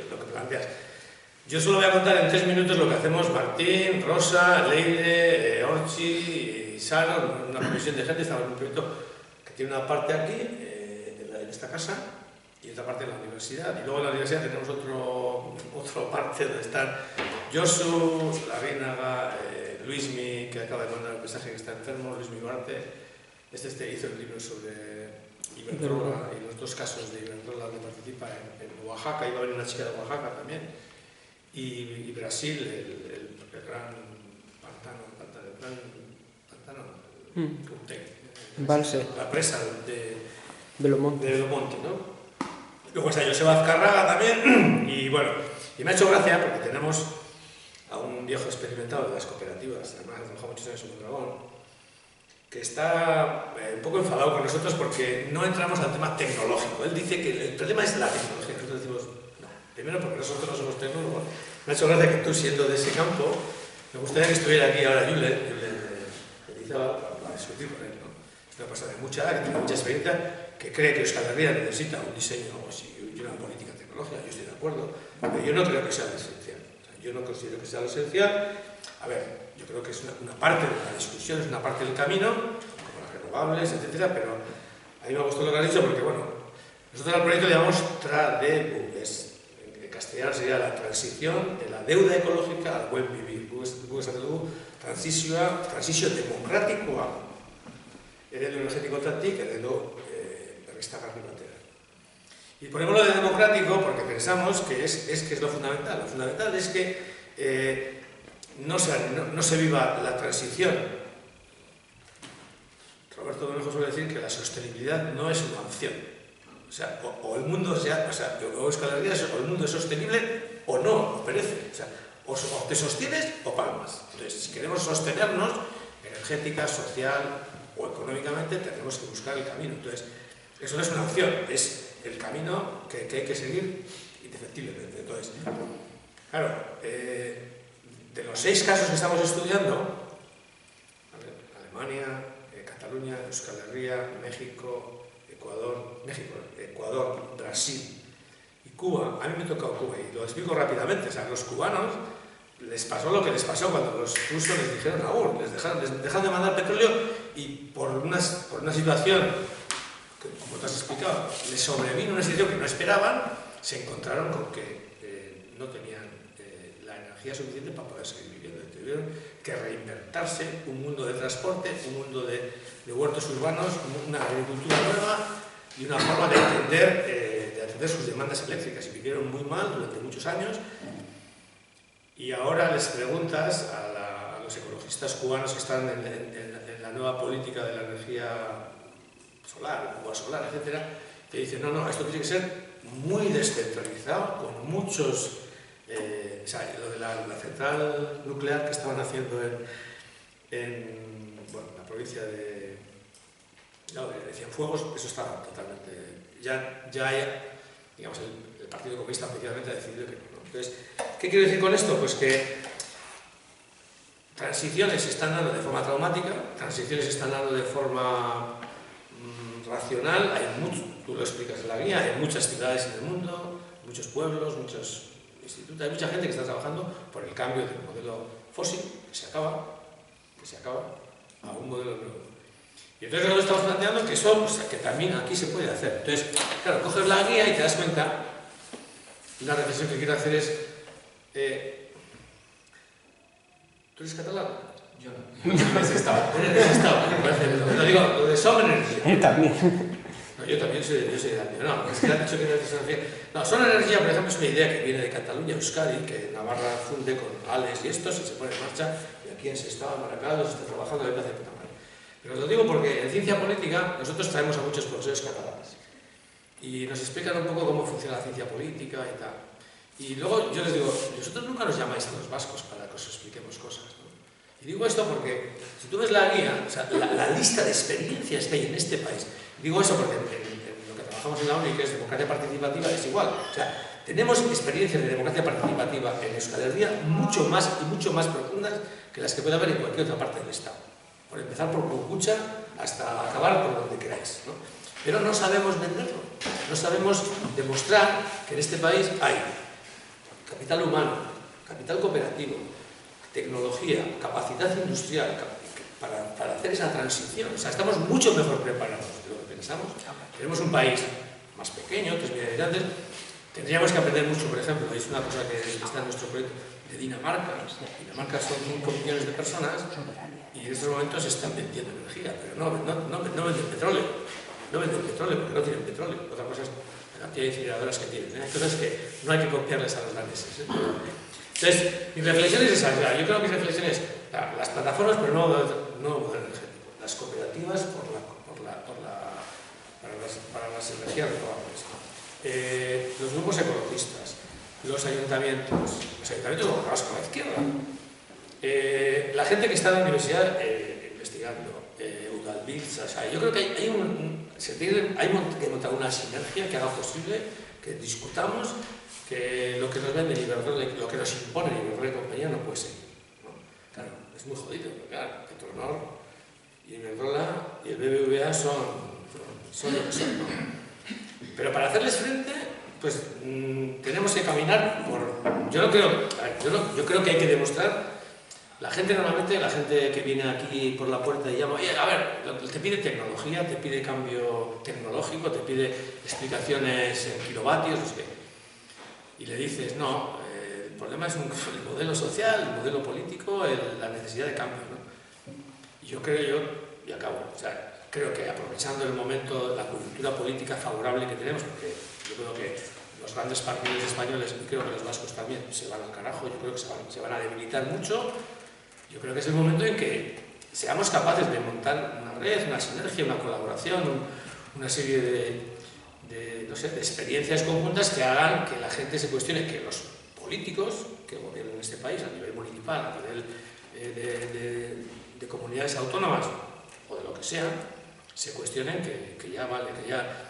lo que planteas. Yo solo voy a contar en 3 minutos lo que hacemos Martín, Rosa, Leire, Orchi y Sara, una comisión de gente. Estamos en un proyecto que tiene una parte aquí, en esta casa, y otra parte en la universidad. Y luego en la universidad tenemos otra parte donde están Josu, Larrínaga, Luismi, que acaba de mandar el mensaje que está enfermo, Luismi Duarte. Este hizo el libro sobre Iberdrola y los 2 casos de Iberdrola donde participa en Oaxaca. Iba a venir una chica de Oaxaca también. Y Brasil, el gran pantano, la presa de Belomonte, ¿no? Luego está Joseba Azcárraga también, y bueno, y me ha hecho gracia porque tenemos a un viejo experimentado de las cooperativas, además ha trabajado muchos años en Mondragón, que está un poco enfadado con nosotros porque no entramos al tema tecnológico. Él dice que el problema es la tecnología. Nosotros decimos, no, primero porque nosotros no somos tecnólogos. Me ha hecho gracia que tú, siendo de ese campo, me gustaría que estuviera aquí ahora Julen de Elizabeth para discutir con él, ¿no? Es una persona de mucha edad, que tiene mucha experiencia, que cree que Euskal Herria necesita un diseño y una política tecnológica. Yo estoy de acuerdo, pero yo no creo que sea lo esencial. O sea, yo no considero que sea lo esencial. A ver, yo creo que es una parte de la discusión, es una parte del camino, como las renovables, etcétera, pero a mí me ha gustado lo que has dicho porque, bueno, nosotros al proyecto llamamos TRADEBU, en castellano sería la transición de la deuda ecológica al buen vivir. Transición democrático eredu energetikotatik eredu berriztagarri batera. Y ponemos lo de democrático porque pensamos que es lo fundamental. Lo fundamental es que no se viva la transición. Roberto Donejo suele decir que la sostenibilidad no es una opción. O sea, o el mundo o Euskal Herria, o el mundo es sostenible o no, o perece. O sea, o te sostienes o palmas. Entonces, si queremos sostenernos energética, social o económicamente, tenemos que buscar el camino. Entonces, eso no es una opción, es el camino que hay que seguir indefectiblemente. Entonces, claro, de los 6 casos que estamos estudiando, Alemania, Cataluña, Euskal Herria, México, Ecuador, Brasil y Cuba, a mí me ha tocado Cuba y lo explico rápidamente. O sea, los cubanos les pasó lo que les pasó cuando los rusos les dijeron les dejaron de mandar petróleo y por una situación que, como te has explicado, les sobrevino una situación que no esperaban, se encontraron con que no tenían la energía suficiente para poder seguir viviendo. Tuvieron que reinventarse un mundo de transporte, un mundo de huertos urbanos, una agricultura nueva y una forma de atender sus demandas eléctricas. Y vivieron muy mal durante muchos años. Y ahora les preguntas a los ecologistas cubanos que están en la nueva política de la energía solar, Cuba solar, etc., te dicen, no, esto tiene que ser muy descentralizado, con muchos... o sea, lo de la central nuclear que estaban haciendo en la provincia de Cienfuegos, eso está totalmente... Ya digamos, el Partido Comunista oficialmente ha decidido que no. Entonces, ¿qué quiero decir con esto? Pues que transiciones se están dando de forma traumática, transiciones se están dando de forma racional, tú lo explicas en la guía, hay muchas ciudades en el mundo, muchos pueblos, muchos institutos, hay mucha gente que está trabajando por el cambio del modelo fósil, que se acaba, a un modelo nuevo. Y entonces nosotros estamos planteando que eso, o sea, que también aquí se puede hacer. Entonces, claro, coges la guía y te das cuenta, una reflexión que quiero hacer es, ¿tú eres catalán? Yo no. Eres estado. Lo digo, lo de Son Energía. También. No, yo también soy de Almería. No, es que han dicho que no es energía. No, Son Energía, por ejemplo, es una idea que viene de Cataluña, Euskadi, que Navarra funde con Alex y estos, y se pone en marcha, y aquí en Sestao, en Maracaibo, se está trabajando de plaza de puta madre. Pero os lo digo porque en ciencia política nosotros traemos a muchos profesores catalanes y nos explican un poco cómo funciona la ciencia política y tal. Y luego yo les digo, vosotros nunca nos llamáis a los vascos para que os expliquemos cosas, ¿no? Y digo esto porque si tú ves la guía, o sea, la lista de experiencias que hay en este país, digo eso porque en lo que trabajamos en la UNI, que es democracia participativa, es igual. O sea, tenemos experiencias de democracia participativa en Euskal Herria mucho más y mucho más profundas que las que puede haber en cualquier otra parte del Estado. Por empezar por Cucucha hasta acabar por donde queráis, ¿no? Pero no sabemos venderlo, no sabemos demostrar que en este país hay capital humano, capital cooperativo, tecnología, capacidad industrial para hacer esa transición. O sea, estamos mucho mejor preparados de lo que pensamos. Tenemos un país más pequeño, 3 millones de habitantes. Tendríamos que aprender mucho, por ejemplo, es una cosa que está en nuestro proyecto, de Dinamarca. Dinamarca son 5 millones de personas y en estos momentos están vendiendo energía, pero no venden petróleo. No venden petróleo porque no tienen petróleo. Otra cosa es la cantidad de incineradoras que tienen. Hay cosas que no hay que copiarles a los daneses. Entonces, mi reflexión es esa. Yo creo que mi reflexión es las plataformas, pero no modelo energético. Las cooperativas para las energías renovables. Los grupos ecologistas, los ayuntamientos gobernados con la izquierda, la gente que está en la universidad investigando, Udalbiltza, o sea, yo creo que hay que montar una sinergia que haga posible que discutamos que lo que nos vende Iberdrola, lo que nos impone Iberdrola y compañía no puede ser, ¿no? Claro, es muy jodido, porque claro, Petronor y Iberdrola y el BBVA son lo que son, ¿no? Pero para hacerles frente, pues tenemos que caminar por... Yo creo que hay que demostrar. La gente normalmente, la gente que viene aquí por la puerta y llama, oye, a ver, te pide tecnología, te pide cambio tecnológico, te pide explicaciones en kilovatios, no sé qué. Y le dices, no, el problema es el modelo social, el modelo político, la necesidad de cambio, ¿no? Y yo creo, y acabo, o sea, creo que aprovechando el momento, la coyuntura política favorable que tenemos, porque yo creo que los grandes partidos españoles, y creo que los vascos también, se van al carajo, yo creo que se van a debilitar mucho. Yo creo que es el momento en que seamos capaces de montar una red, una sinergia, una colaboración, una serie de experiencias conjuntas que hagan que la gente se cuestione, que los políticos que gobiernan este país a nivel municipal, a nivel de comunidades autónomas o de lo que sea, se cuestionen que ya vale,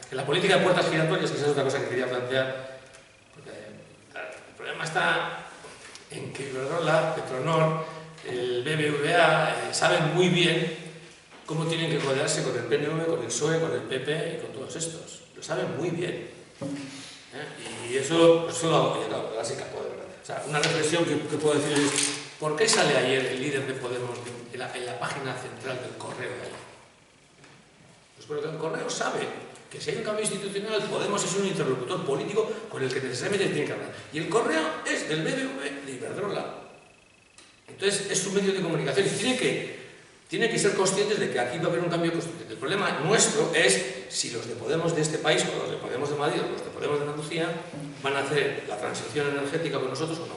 que la política de puertas giratorias, que esa es otra cosa que quería plantear, porque el problema está en que Iberdrola, Petronor, el BBVA saben muy bien cómo tienen que codearse con el PNV, con el PSOE, con el PP y con todos estos. Lo saben muy bien. Y eso lo hago yo, claro, así capó de verdad. O sea, una reflexión que puedo decir es, ¿por qué sale ayer el líder de Podemos en la página central del Correo de ayer? Pues porque el Correo sabe que si hay un cambio institucional, Podemos es un interlocutor político con el que necesariamente tiene que hablar. Y el Correo es del BBV de Iberdrola. Entonces, es un medio de comunicación y tiene que ser conscientes de que aquí va a haber un cambio constitucional. El problema nuestro es si los de Podemos de este país, o los de Podemos de Madrid, o los de Podemos de Andalucía, van a hacer la transición energética con nosotros o no.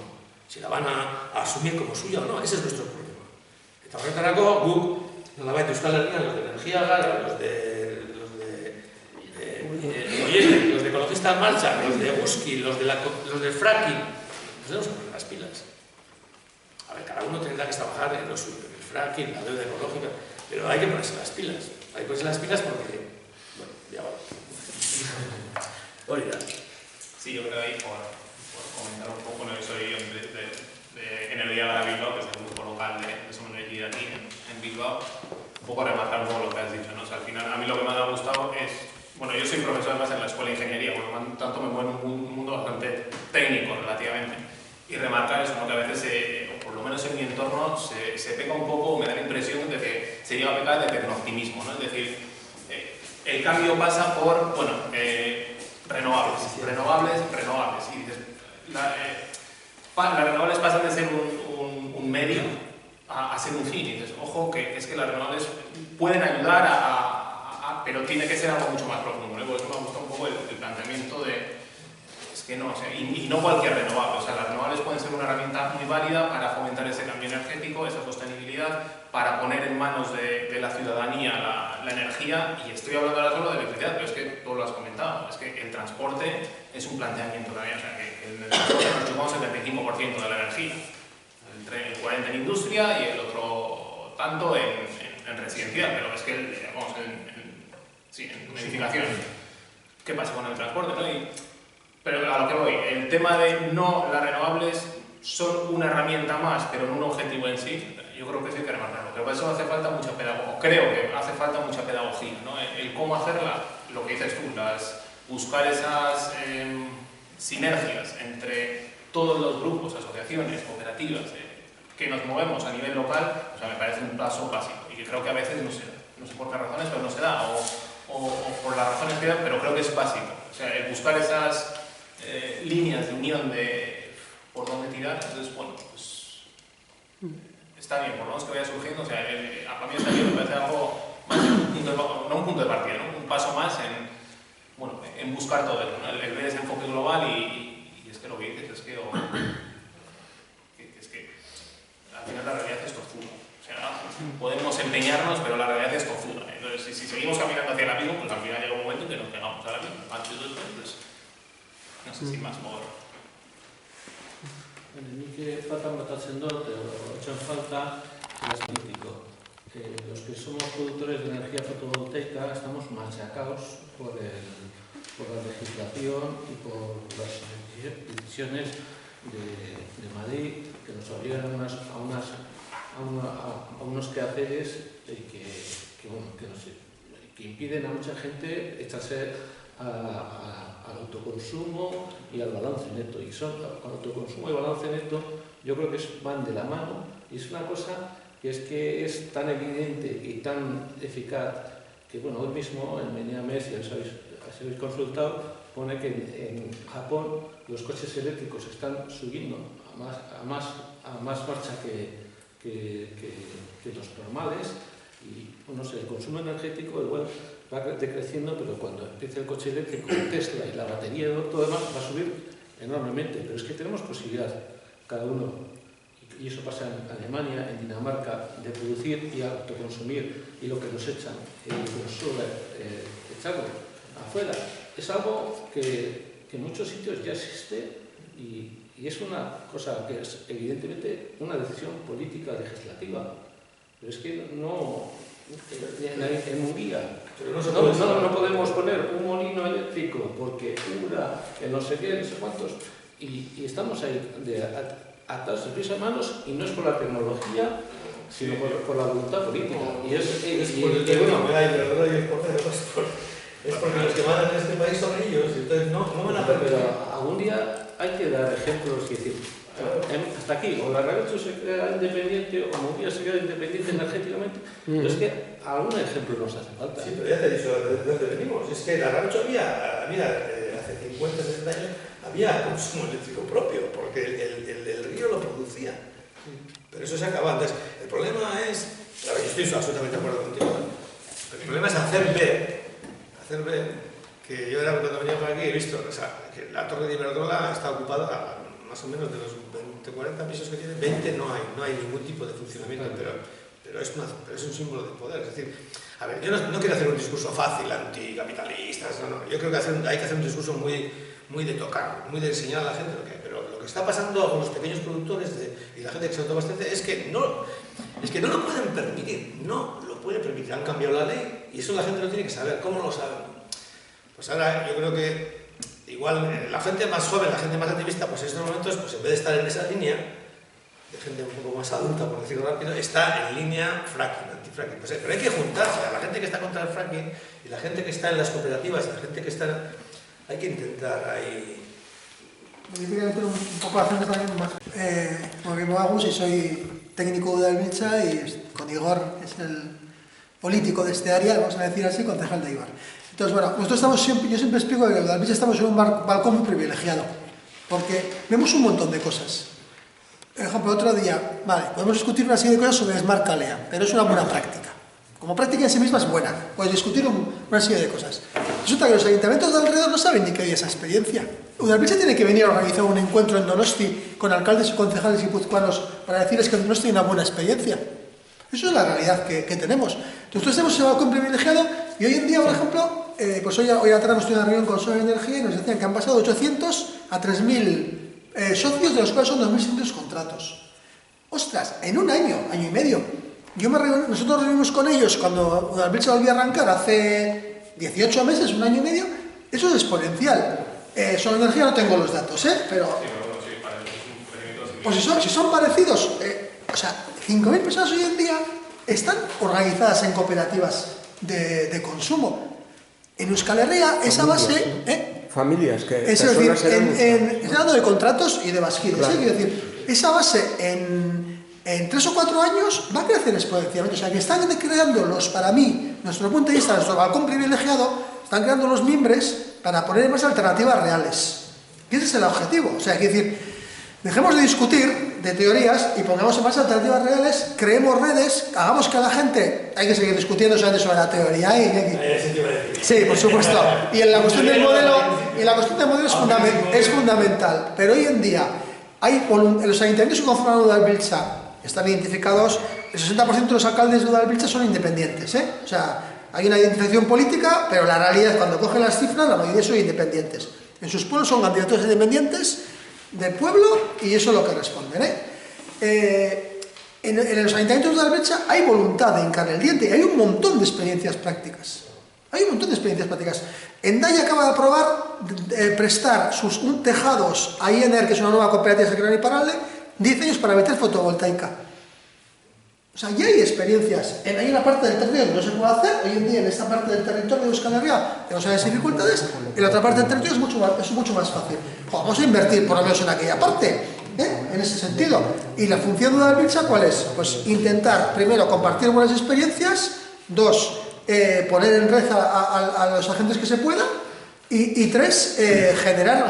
Si la van a asumir como suya o no, ese es nuestro problema. Eta horretarako, guk, nolabait Euskal Herrian, los de energía gara, los de Ecologista en Marcha, los de Busqui, los de fracking, nos tenemos que poner las pilas. A ver, cada uno tendrá que trabajar en lo suyo, en el fracking, la deuda ecológica, pero hay que ponerse las pilas. Hay que ponerse las pilas porque, bueno, ya va. Olvidar. Sí, yo creo ahí, por comentar un poco, no soy de Energía Gara Bilbao, que es el grupo local de Somos Energía aquí en Bilbao, un poco remarcar un poco lo que has dicho, ¿no? O sea, al final, a mí lo que me ha gustado es, bueno, yo soy profesor además en la Escuela de Ingeniería, por lo tanto me muevo en un mundo bastante técnico relativamente, y remarcar eso, ¿no? Que a veces, o por lo menos en mi entorno, se peca un poco, me da la impresión de que se llega a pecar de tecnooptimismo, ¿no? Es decir, el cambio pasa por, bueno, renovables. Y dices, las renovables pasan de ser un medio a ser un fin. Y dices, ojo, que es que las renovables pueden ayudar pero tiene que ser algo mucho más profundo, ¿no? Por eso me ha gustado un poco el planteamiento de, es que no, o sea, y no cualquier renovable, o sea, las renovables pueden ser una herramienta muy válida para fomentar ese cambio energético, esa sostenibilidad, para poner en manos de la ciudadanía la energía, y estoy hablando ahora solo de electricidad, pero es que tú lo has comentado, es que el transporte es un planteamiento también, o sea, que en el transporte nos chupamos el 25% de la energía, el 40% en industria y el otro tanto en residencial, pero es que, vamos, en edificación. ¿Qué pasa con el transporte, no? Pero a lo que voy, el tema de las renovables son una herramienta más, pero en un objetivo en sí, yo creo que sí hay que remarcarlo. Pero para eso hace falta mucha pedagogía, creo que hace falta mucha pedagogía, ¿no? El cómo hacerla, lo que dices tú, buscar esas sinergias entre todos los grupos, asociaciones, cooperativas, que nos movemos a nivel local, o sea, me parece un paso básico y que creo que a veces no se da. No sé por qué razones, pero no se da, o por las razones que dan, pero creo que es básico. O sea, el buscar esas líneas de unión de por dónde tirar, entonces, bueno, pues está bien, por lo menos que vaya surgiendo, o sea, a mí está bien, me parece algo más, no un punto de partida, ¿no? Un paso más en buscar todo eso, ¿no? El ver ese enfoque global y es que lo que dices es que al final la realidad es tozuda. O sea, podemos empeñarnos, pero la realidad es tozuda. Entonces, si seguimos caminando hacia el abismo, pues al final llega un momento en que nos pegamos al abismo. Antes o después, pues, no sé si más por... Ni que falta botatzen dut, echan falta las político. Los que somos productores de energía fotovoltaica estamos machacados por la legislación y por las decisiones de Madrid que nos obligan a unos quehaceres que impiden a mucha gente echarse al autoconsumo y al balance neto. Y son autoconsumo y balance neto, yo creo que van de la mano, y es una cosa que es tan evidente y tan eficaz que, bueno, hoy mismo en Meneames, si habéis consultado, pone que en Japón los coches eléctricos están subiendo a más marcha que los normales, y no sé, el consumo energético igual va decreciendo, pero cuando empiece el coche eléctrico, Tesla y la batería y todo lo demás va a subir enormemente. Pero es que tenemos posibilidad, cada uno, y eso pasa en Alemania, en Dinamarca, de producir y autoconsumir, y lo que nos echan, echarlo afuera. Es algo que en muchos sitios ya existe y es una cosa que es evidentemente una decisión política legislativa. Pero es que no, en Hungría no podemos poner un molino eléctrico porque no sé qué, no sé cuántos, y estamos ahí atados de pies a manos, y no es por la tecnología, sino por la voluntad política. Y es porque los que mandan en este país son ellos, entonces no van a perder. Pero algún día hay que dar ejemplos y decir, hasta aquí, o la Ragacho se queda independiente, o Hungría se queda independiente energéticamente, pero es que algún ejemplo nos hace falta. Sí, pero ya te he dicho de dónde venimos. Es que la Ragacho había hace 50, 60 años, había consumo eléctrico propio, porque el río lo producía. Pero eso se acaba antes. El problema es, yo estoy absolutamente de acuerdo contigo, pero el problema es hacer ver que yo cuando venía por aquí he visto, o sea, que la torre de Iberdrola está ocupada más o menos de los 40 pisos que tiene, 20 no hay ningún tipo de funcionamiento, pero es un símbolo de poder. Es decir, a ver, yo no quiero hacer un discurso fácil, anticapitalista, no, yo creo que hay que hacer un discurso muy de tocar, muy de enseñar a la gente pero lo que está pasando con los pequeños productores y la gente que se autoabastece es que no lo pueden permitir, han cambiado la ley y eso la gente lo tiene que saber. ¿Cómo lo saben? Pues ahora yo creo que igual la gente más joven, la gente más activista, pues en estos momentos, pues en vez de estar en esa línea de gente un poco más adulta, por decirlo rápido, está en línea fracking, anti-fracking. Pues, pero hay que juntarse a la gente que está contra el fracking y la gente que está en las cooperativas y la gente que está... Hay que intentar ahí... Yo quería meter un poco de acento también más. Como me llamo Agus y soy técnico de Udalbiltza y con Igor, que es el político de este área, vamos a decir así, concejal de Ibar. Entonces, bueno, nosotros yo siempre explico que en Udalbiltza estamos en un balcón muy privilegiado, porque vemos un montón de cosas. Por ejemplo, otro día, podemos discutir una serie de cosas sobre Smart Calea, pero es una buena práctica. Como práctica en sí misma es buena, puedes discutir una serie de cosas. Resulta que los ayuntamientos de alrededor no saben ni qué hay esa experiencia. Udalbiltza tiene que venir a organizar un encuentro en Donosti con alcaldes y concejales guipuzcoanos para decirles que Donosti tiene una buena experiencia. Eso es la realidad que tenemos. Nosotros tenemos ese balcón privilegiado y hoy en día, por ejemplo, pues hoy atrás hemos tenido una reunión con Solar Energía y nos decían que han pasado de 800 a 3.000 socios, de los cuales son 2.600 contratos. ¡Ostras! En un año y medio. nosotros nos reunimos con ellos cuando Udalbiltza volvió a arrancar hace 18 meses, un año y medio. Eso es exponencial. Sobre energía no tengo los datos, pero... Pues si son parecidos, o sea, 5.000 personas hoy en día están organizadas en cooperativas de consumo. En Euskal Herria, esa base... Familias que... Es decir, estoy hablando de contratos y de basquides. Claro. Quiero decir, esa base en 3 o 4 años va a crecer exponencialmente. O sea, que están creando para mí, nuestro punto de vista, nuestro balcón privilegiado, están creando los mimbres para poner más alternativas reales. Y ese es el objetivo. O sea, quiero decir, dejemos de discutir de teorías y pongamos en más alternativas reales, creemos redes, hagamos que a la gente, hay que seguir discutiendo solamente sobre la teoría. Sí, por supuesto. Y la cuestión del modelo es fundamental. Pero hoy en día, en los ayuntamientos que conforman Udalbiltza están identificados, el 60% de los alcaldes de Udalbiltza son independientes. O sea, hay una identificación política, pero la realidad, cuando cogen las cifras, la mayoría son independientes. En sus pueblos son candidatos independientes de pueblo y eso es lo que responden. En los ayuntamientos de Udalbiltza hay voluntad de hincar el diente y hay un montón de experiencias prácticas. Endaya acaba de aprobar prestar sus tejados a IENER, que es una nueva cooperativa secretaria y parable, 10 años para meter fotovoltaica. O sea, ya hay experiencias. Hay una parte del territorio que no se puede hacer. Hoy en día, en esta parte del territorio de Euskal Herria tenemos esas dificultades. En la otra parte del territorio es mucho más fácil. Vamos a invertir, por lo menos en aquella parte, en ese sentido. Y la función de Udalbiltza, ¿cuál es? Pues intentar, primero, compartir buenas experiencias. 2, poner en red a los agentes que se pueda. Y 3, generar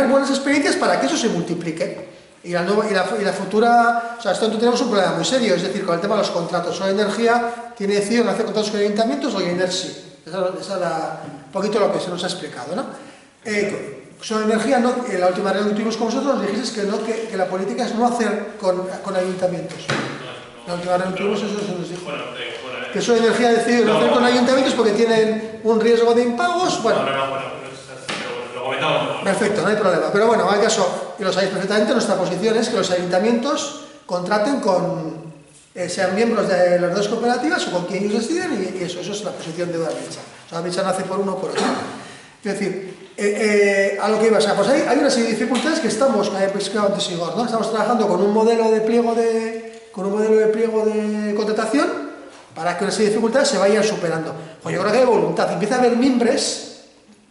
buenas experiencias para que eso se multiplique. Y la futura, o sea, esto tenemos un problema muy serio, es decir, con el tema de los contratos. Solar Energía tiene decidido hacer contratos con ayuntamientos o IENER sí. Esa es un poquito lo que se nos ha explicado, ¿no? Solar Energía, en la última reunión que tuvimos con vosotros, nos dijisteis que la política es no hacer con ayuntamientos. La última reunión que tuvimos, eso se nos dijo. Que Solar Energía ha decidido no hacer con ayuntamientos porque tienen un riesgo de impagos. Perfecto, no hay problema. Pero bueno, en el caso, y lo sabéis perfectamente, nuestra posición es que los ayuntamientos contraten sean miembros de las dos cooperativas o con quien ellos deciden, y eso es la posición de Udalbiltza. Udalbiltza nace por uno o por otro. Es decir, a lo que iba, o sea, pues hay una serie de dificultades que estamos, como había explicado antes Igor, ¿no? Estamos trabajando con un modelo de pliego de contratación para que una serie de dificultades se vayan superando. Pues yo creo que hay voluntad, empieza a haber mimbres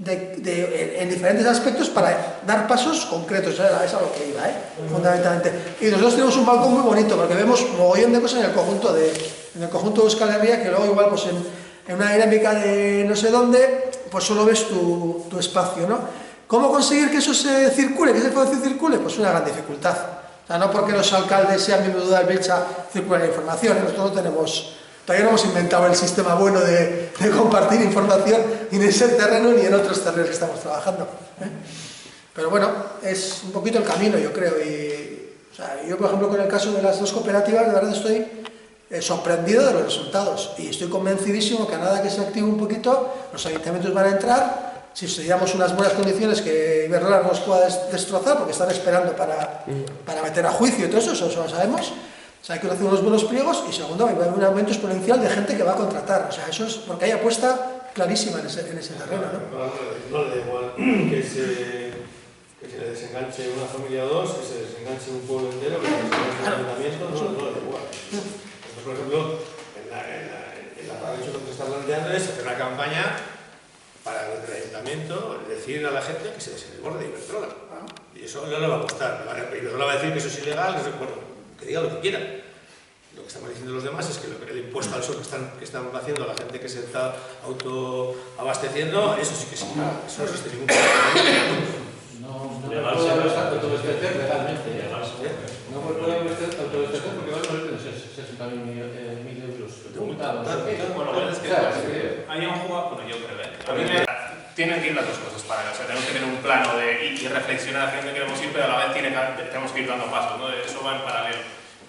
en diferentes aspectos para dar pasos concretos. Es a lo que iba, fundamentalmente. Y nosotros tenemos un balcón muy bonito porque vemos mogollón de cosas en el conjunto de Euskal Herria, que luego igual pues en una dinámica de no sé dónde, pues solo ves tu espacio, ¿no? ¿Cómo conseguir que eso se circule, que ese espacio circule? Pues una gran dificultad. O sea, no porque los alcaldes sean miembros de Udalbiltza circula la información, nosotros no tenemos... Todavía no hemos inventado el sistema bueno de compartir información ni en ese terreno ni en otros terrenos que estamos trabajando. Pero bueno, es un poquito el camino, yo creo. O sea, yo, por ejemplo, con el caso de las dos cooperativas, de verdad estoy sorprendido de los resultados. Y estoy convencidísimo que a nada que se active un poquito, los ayuntamientos van a entrar. Si estudiamos unas buenas condiciones que Iberdrola nos pueda destrozar, porque están esperando para meter a juicio y todo eso lo sabemos. O sea, hay que hacer unos buenos pliegos y segundo, va a haber un aumento exponencial de gente que va a contratar. O sea, eso es porque hay apuesta clarísima en ese terreno, ¿no? No le da igual que se le desenganche una familia o dos, que se desenganche un pueblo entero, que se desenganche un ayuntamiento, no le da igual. Entonces, por ejemplo, en la radio lo que se está planteando es hacer una campaña para el ayuntamiento, decir a la gente que se desborde de Iberdrola. Y eso no le va a costar. Iberdrola va a decir que eso es ilegal, que diga lo que quiera. Lo que estamos diciendo los demás es que el impuesto al sol que están haciendo la gente que se está autoabasteciendo, eso sí que es ilegal. Eso no existe ningún problema. No puede autoabastecer legalmente. No puede autoabastecer porque va a valer 60.000 euros. Bueno, es que hay un juego, bueno, yo creo, a mí tienen que ir las dos cosas para o sea, tenemos que tener un plano y reflexionar hacia dónde queremos ir, pero a la vez tenemos que ir dando pasos, ¿no? Eso va en paralelo.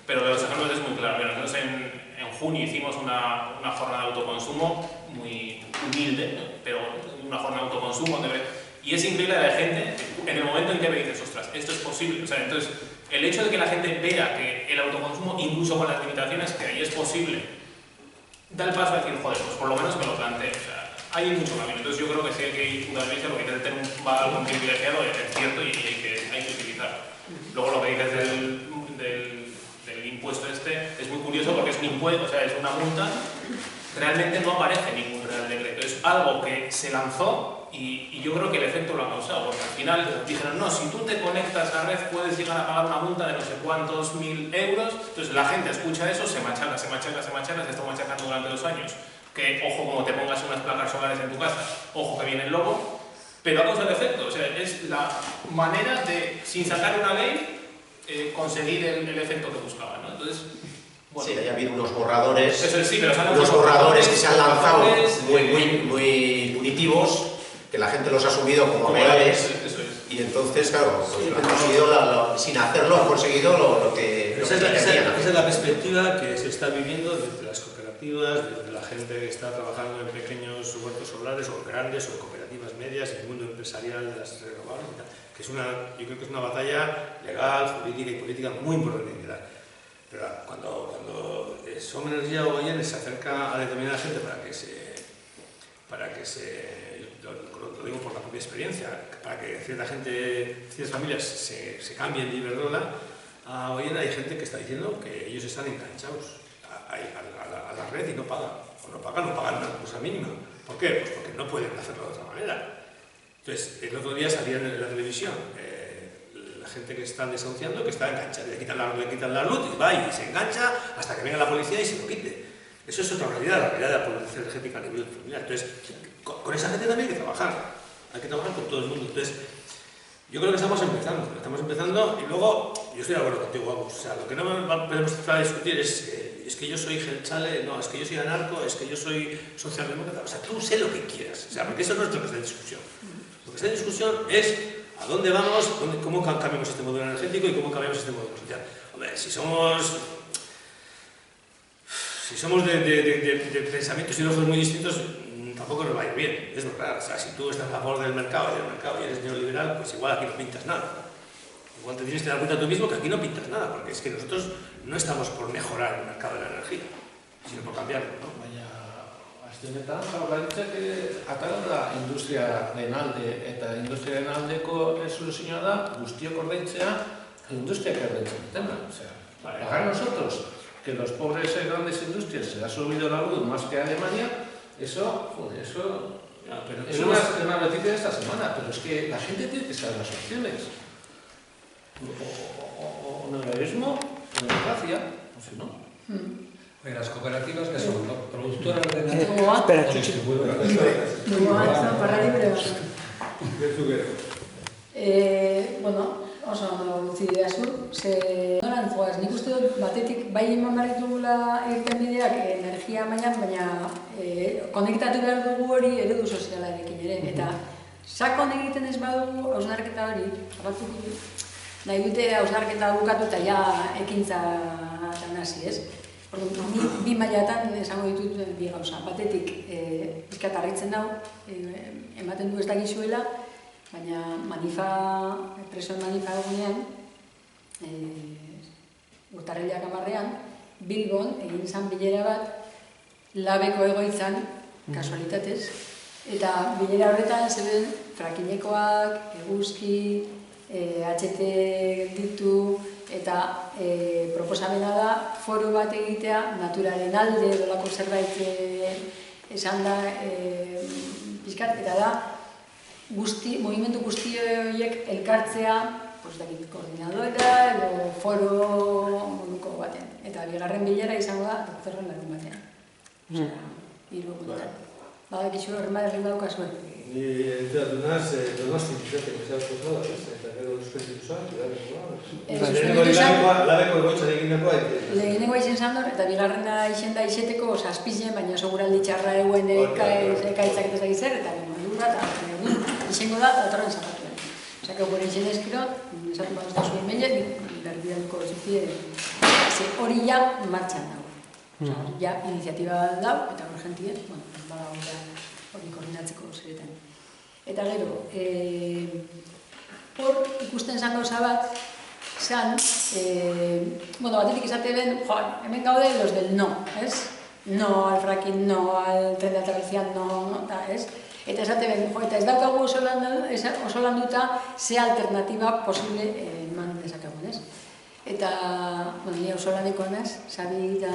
Pero de los ejemplos es muy claro. Nosotros en junio hicimos una jornada de autoconsumo muy humilde, ¿no? Pero una jornada de autoconsumo Y es increíble la gente, en el momento en que me dices, ostras, esto es posible. O sea, entonces, el hecho de que la gente vea que el autoconsumo, incluso con las limitaciones que hay, es posible, da el paso a decir, joder, pues por lo menos me lo planteo. O sea, hay mucho camino. Entonces yo creo que sí hay que ir Udalbiltza, lo que hay que tener algo privilegiado, es cierto, y hay que utilizarlo. Luego lo que dices del impuesto este es muy curioso porque es un impuesto, o sea, es una multa, realmente no aparece ningún real decreto. Es algo que se lanzó y yo creo que el efecto lo ha causado, porque al final dijeron, no, si tú te conectas a red puedes llegar a pagar una multa de no sé cuántos mil euros. Entonces la gente escucha eso, se machaca, se está machacando durante 2 años. Que ojo como te pongas unas placas solares en tu casa, ojo que viene el lobo, pero ha causado efecto. O sea, es la manera de, sin sacar una ley, conseguir el efecto que buscaban, ¿no? Entonces, bueno. Sí, ha habido unos borradores, eso es, sí, pero unos borradores que se han lanzado muy punitivos, que la gente los ha asumido como reales, y entonces, claro, pues han conseguido, sin hacerlo, han conseguido lo que esa es la perspectiva que se está viviendo desde las cooperativas, desde la gente que está trabajando en pequeños huertos solares o grandes o cooperativas medias, en el mundo empresarial de las renovables, que es yo creo que es una batalla legal, jurídica y política muy importante que dar. Pero cuando Som Energia o Goyen se acerca a determinada gente para que se lo digo por la propia experiencia, para que ciertas familias se cambien de Iberdrola, hoy hay gente que está diciendo que ellos están enganchados a la red y no pagan, o pagan una cosa mínima. ¿Por qué? Pues porque no pueden hacerlo de otra manera. Entonces, el otro día salía en la televisión la gente que están desahuciando, que está enganchada, le quitan la luz y va y se engancha hasta que venga la policía y se lo quite. Eso es otra realidad, la realidad de la pobreza energética a nivel familiar. Entonces, con esa gente también hay que trabajar con todo el mundo. Entonces, yo creo que estamos empezando y luego, yo estoy de acuerdo contigo, Agus, o sea, lo que no podemos empezar a discutir es que yo soy gelchale, no, es que yo soy anarco, es que yo soy socialdemócrata, o sea, tú sé lo que quieras, o sea, porque eso no es lo que está en discusión. Lo que está en discusión es a dónde vamos, cómo cambiamos este modelo energético y cómo cambiamos este modelo social. Hombre, si somos de pensamientos y ideologías muy distintos, tampoco nos va a ir bien, es verdad. O sea, si tú estás a favor del mercado y eres neoliberal, pues igual aquí no pintas nada. Igual te tienes que dar cuenta tú mismo que aquí no pintas nada, porque es que nosotros no estamos por mejorar el mercado de la energía, sino por cambiarlo, ¿no? Aste honetan, jaurlaritzak atara da industria denalde, eta industria denaldeko soluzioa da guztiok ordaintzea industriak ordaintzen dutena. O sea, pagar nosotros que los pobres grandes industrias se ha subido la luz más que Alemania, eso es una noticia de esta semana, pero es que la gente tiene que saber las opciones. O neoliberalismo o democracia, o si no. Las cooperativas que son productoras de energía Espera, o distribuidoras de energía. Para libre bueno, oso utzi didazu, noran zoaz, nik uste dut batetik bai eman behar ditugula irtenbideak energia mailan, baina konektatu behar dugu hori eredu sozialarekin ere, eta sakon egiten ez badugu hausnarketa hori, nahi dute hausnarketa bukatu eta ja ekintzatan hasi, ez? Ni bi mailatan esango ditut bi gauza. Batetik, pizkat harritzen dau, ematen du ez dakizuela, baina presoen manifa egunean, urtarrilak 10ean, Bilbon egin zan bilera bat, labeko egoitzan, kasualitatez, eta bilera horretan zeben frakinekoak, eguzki, HT ditu, eta proposamena da foro bat egitea naturaren alde dolako zerbait esan da pizkat, eta da movimendu guzti horiek elkartzea koordinadora edo foro moduko baten. Eta bigarren bilera izango da doktorren larun batean. Bilbokoetan. Badakizu horren baderren daukazuen. Ni entzatu naz, donosti ditzaten bezalko zola, eta gero suspendituak, labeko egoitzan egindakoa. Lehenengoa izen zandor, eta bigarrena izen da izeteko saspizien, baina seguraldi txarra eguen ekaitzak eta zagizer, eta lurra eta egun izango da datorren zapatuen. Osea, gure izen eskiro, esatu bat da zuen meile, berbialuko zuzie, hori ja martxan dago. Osea, ja iniziatiba dago, eta urgentien, badago hori koordinatzeko zeretan. Eta gero, hor ikusten zan gauza bat, zan, batetik izate ben, hemen gaude los del no, ez? No al fracking, no al tren de alta velocidad, no, ez? Eta esate ben, eta ez daukagu oso landuta ze alternatiba posible eman dezakagun, ez? Eta, ni oso laneko naz, sabi da,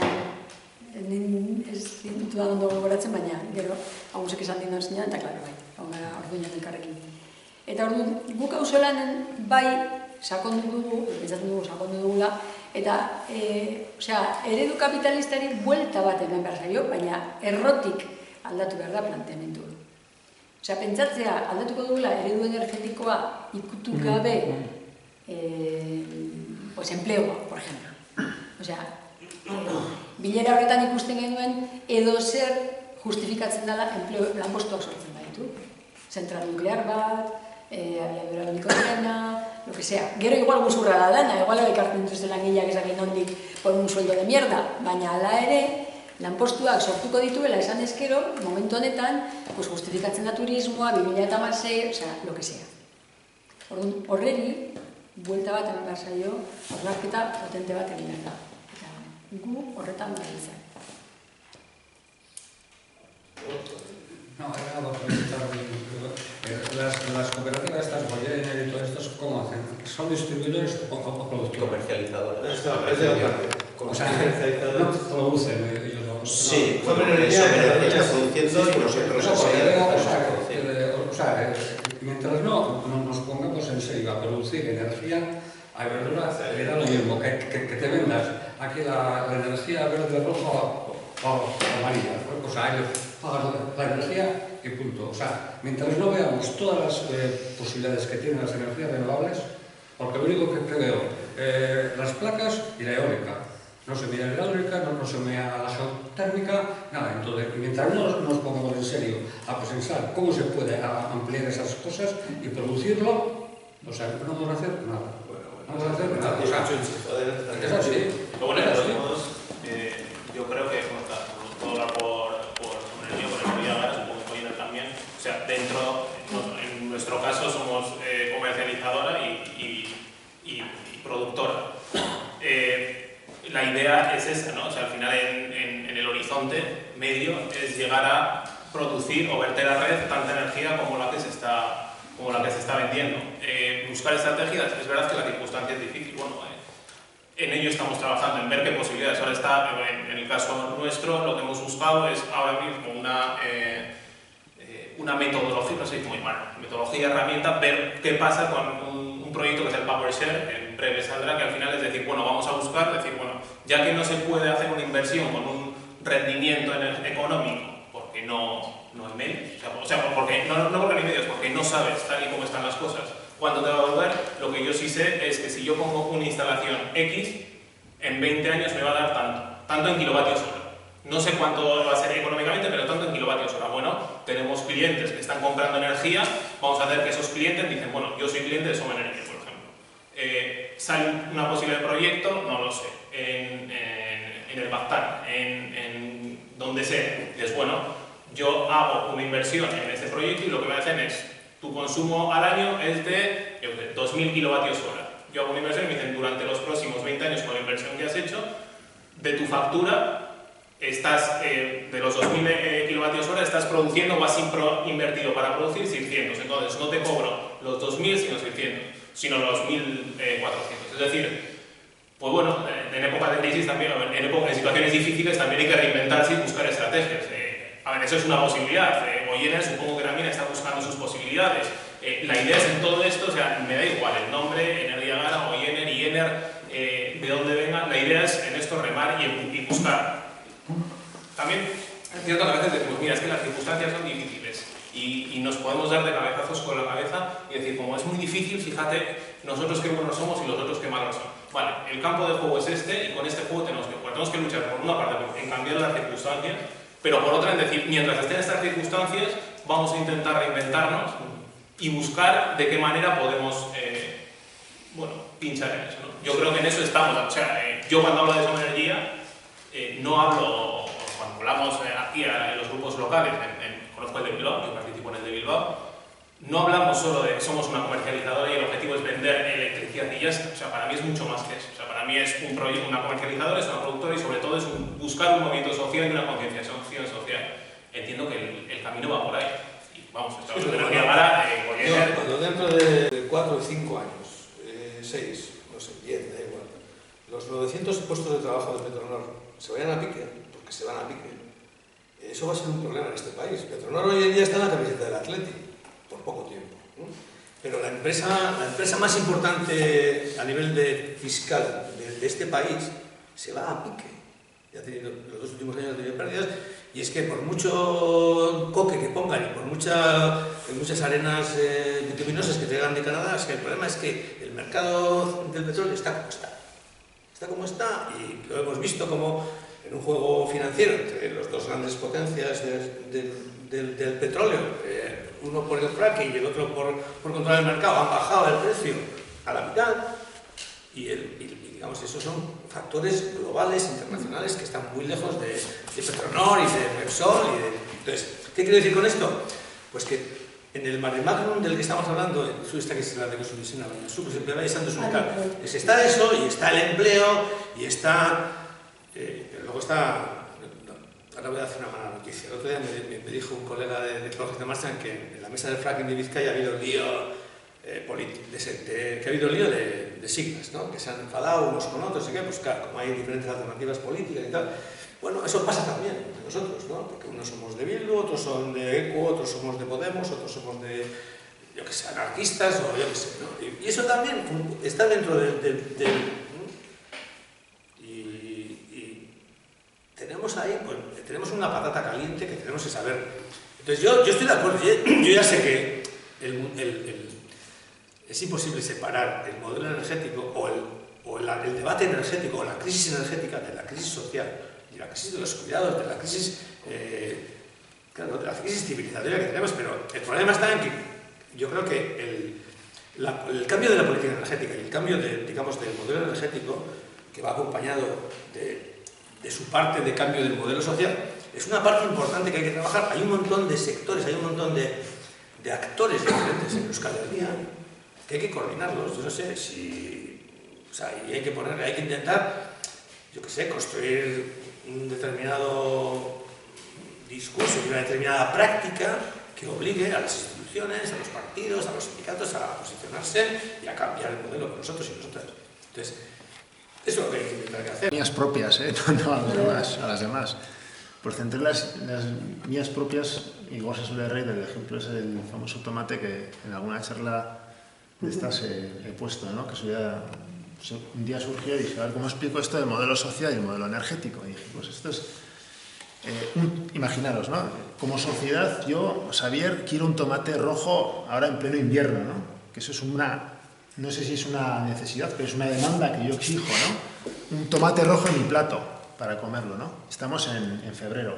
ez dintu da ondo gogoratzen, baina gero, agusek esan dino zinean, eta klaro, bai, orduinan elkarrekin. Eta orduan, guk oso lanen bai sakondu dugu, pentsatzen dugu sakondu dugula, eta, eredu kapitalistari buelta bat eman behar zaio, baina errotik aldatu behar da planteamendu. Pentsatzea aldatuko dugula eredu energetikoa ikutu gabe empleoa, por ejemplo. Bilera horretan ikusten genuen edo zer justifikatzen dela lanpostuak sortzen baditu. Zentral nuklear bat, abiadura helikopterena, lo que sea. Gero igual guzurra da dana, igual ekartzen dituzte langileak esakin nondik por un sueldo de mierda, baina ala ere, lanpostuak sortuko dituela esan ezkero, momentu honetan, justifikatzen da turismoa, 2016, lo que sea. Horreri, buelta bat eman behar zaio, horraketa potente bat egin da. Gu horretan behar izan. No, era algo preguntar. Las cooperativas estas, Goyene y todo esto, ¿cómo hacen? ¿Son distribuidores o productores? Comercializadores. O sea, no producen ellos. Sí, eso está produciendo y nosotros apoyamos. O sea, mientras no nos pongamos en serio a producir energía, a verdura le da lo mismo que te vendas aquí la energía verde, roja o amarilla. O sea, ellos pagan la energía y punto. O sea, mientras no veamos todas las posibilidades que tienen las energías renovables, porque lo único que veo, las placas y la eólica. No se mira la hidráulica, no se mira la geotérmica, nada. Entonces, mientras no nos pongamos en serio a pensar cómo se puede ampliar esas cosas y producirlo, o sea, no vamos a hacer nada. No vamos a hacer nada. O sea, es así. Yo creo que puedo hablar por energía gas, supongo que Goyene también. O sea, en nuestro caso somos comercializadora y productora. La idea es esa, ¿no? O sea, al final en el horizonte medio es llegar a producir o verter a red tanta energía como la que se está vendiendo. Buscar estrategias, es verdad que la circunstancia es difícil. Bueno, en ello estamos trabajando, en ver qué posibilidades. Ahora está, en el caso nuestro, lo que hemos buscado es ahora mismo una metodología, no sé muy mal, metodología, herramienta, ver qué pasa con un proyecto que es el PowerShare, en breve saldrá, que al final es decir, bueno, vamos a buscar, decir, bueno, ya que no se puede hacer una inversión con un rendimiento económico, porque no hay medios, o sea porque, no porque no hay medios, porque no sabes tal y como están las cosas, cuánto te va a volver. Lo que yo sí sé es que si yo pongo una instalación X, en 20 años me va a dar tanto en kilovatios hora. No sé cuánto va a ser económicamente, pero tanto en kilovatios hora. Bueno, tenemos clientes que están comprando energía, vamos a hacer que esos clientes dicen, bueno, yo soy cliente de Soma Energy, por ejemplo. ¿Sale una posible proyecto? No lo sé. En el Bactar, en donde sea. Es bueno, yo hago una inversión en este proyecto y lo que me hacen es, tu consumo al año es de 2.000 kilovatios hora. Yo hago una inversión y me dicen, durante los próximos 20 años con la inversión que has hecho, de tu factura, de los 2.000 kilovatios hora, estás produciendo o has invertido para producir 600. Entonces no te cobro los 2.000 sino los 1.400. Es decir, pues bueno, en época de crisis también, en situaciones difíciles también hay que reinventarse y buscar estrategias. A ver, eso es una posibilidad. Goyene supongo que también está buscando sus posibilidades. La idea es en todo esto, o sea, me da igual el nombre, Energía Gara, Goyene, Iener, de dónde venga, la idea es en esto remar y buscar. También es cierto que a veces decimos, mira, es que las circunstancias son difíciles y nos podemos dar de cabezazos con la cabeza y decir, como es muy difícil, fíjate, nosotros qué buenos somos y los otros qué malos son. Vale, el campo de juego es este y con este juego tenemos que luchar por una parte en cambiar las circunstancias, pero por otra en decir, mientras estén estas circunstancias, vamos a intentar reinventarnos y buscar de qué manera podemos pinchar en eso, ¿no? Yo creo que en eso estamos. O sea, yo cuando hablo de Soma Energía, no hablo, cuando hablamos aquí en los grupos locales, conozco el de Bilbao, yo participo en el de Bilbao, no hablamos solo de somos una comercializadora y el objetivo es vender electricidad y ya está. O sea, para mí es mucho más que eso. O sea, para mí es una comercializadora, es una productora y sobre todo es buscar un movimiento social y una concienciación social. Entiendo que el camino va por ahí. Y vamos, estamos en energía mala. Cuando dentro de 4 o 5 años, 6, no sé, 10, da igual, los 900 puestos de trabajo de Petronor se vayan a pique, porque se van a pique, eso va a ser un problema en este país. Petronor hoy en día está en la camiseta del Atleti, por poco tiempo, ¿no? Pero la empresa más importante a nivel fiscal de este país se va a pique. Ya ha tenido, los 2 últimos años ha tenido pérdidas, y es que por mucho coque que pongan y por muchas arenas bituminosas que traigan de Canadá, es que el problema es que el mercado del petróleo está como está. Está como está, y lo hemos visto como en un juego financiero entre las 2 grandes potencias del petróleo, uno por el fracking y el otro por controlar el mercado, han bajado el precio a la mitad, y digamos, esos son factores globales, internacionales, que están muy lejos de Petronor y de Repsol. Entonces, ¿qué quiero decir con esto? Pues que en el mare magnum del que estamos hablando, esta que es la de Consumisina, está eso, y está el empleo, y está... luego está... Ahora voy a hacer una mala noticia. El otro día me dijo un colega de Project de Marchand que en la mesa del fracking de Vizcaya ha habido lío político, que ha habido lío de siglas, ¿no? Que se han enfadado unos con otros, y que, pues claro, como hay diferentes alternativas políticas y tal. Bueno, eso pasa también entre nosotros, ¿no? Porque unos somos de Bildu, otros son de ECO, otros somos de Podemos, otros somos de, yo que sé, anarquistas, o yo que sé, ¿no? Y eso también está dentro y tenemos ahí, pues, tenemos una patata caliente que tenemos que saber. Entonces yo estoy de acuerdo, yo ya sé que es imposible separar el modelo energético o el debate energético o la crisis energética de la crisis social, de la crisis de los cuidados, de la crisis, claro, de la crisis civilizatoria que tenemos. Pero el problema está en que yo creo que el cambio de la política energética y el cambio digamos, del modelo energético, que va acompañado de su parte de cambio del modelo social, es una parte importante que hay que trabajar. Hay un montón de sectores, hay un montón de actores diferentes en Euskal Herria que hay que coordinarlos. Yo no sé si... O sea, y hay que intentar, yo qué sé, construir un determinado discurso y una determinada práctica que obligue a las instituciones, a los partidos, a los sindicatos a posicionarse y a cambiar el modelo que nosotros y nosotras. Entonces, eso es lo que hay que intentar hacer. Mías propias, no a las demás. Por centrar las mías propias, igual se suele reír del ejemplo es el famoso tomate que en alguna charla de estas he puesto, ¿no? Que un día surgió y dije, a ver, ¿cómo explico esto del modelo social y el modelo energético? Y dije, pues esto es... imaginaros, ¿no? Como sociedad, yo, Xavier, quiero un tomate rojo ahora en pleno invierno, ¿no? Que eso es no sé si es una necesidad, pero es una demanda que yo exijo, ¿no? Un tomate rojo en mi plato para comerlo, ¿no? Estamos en febrero.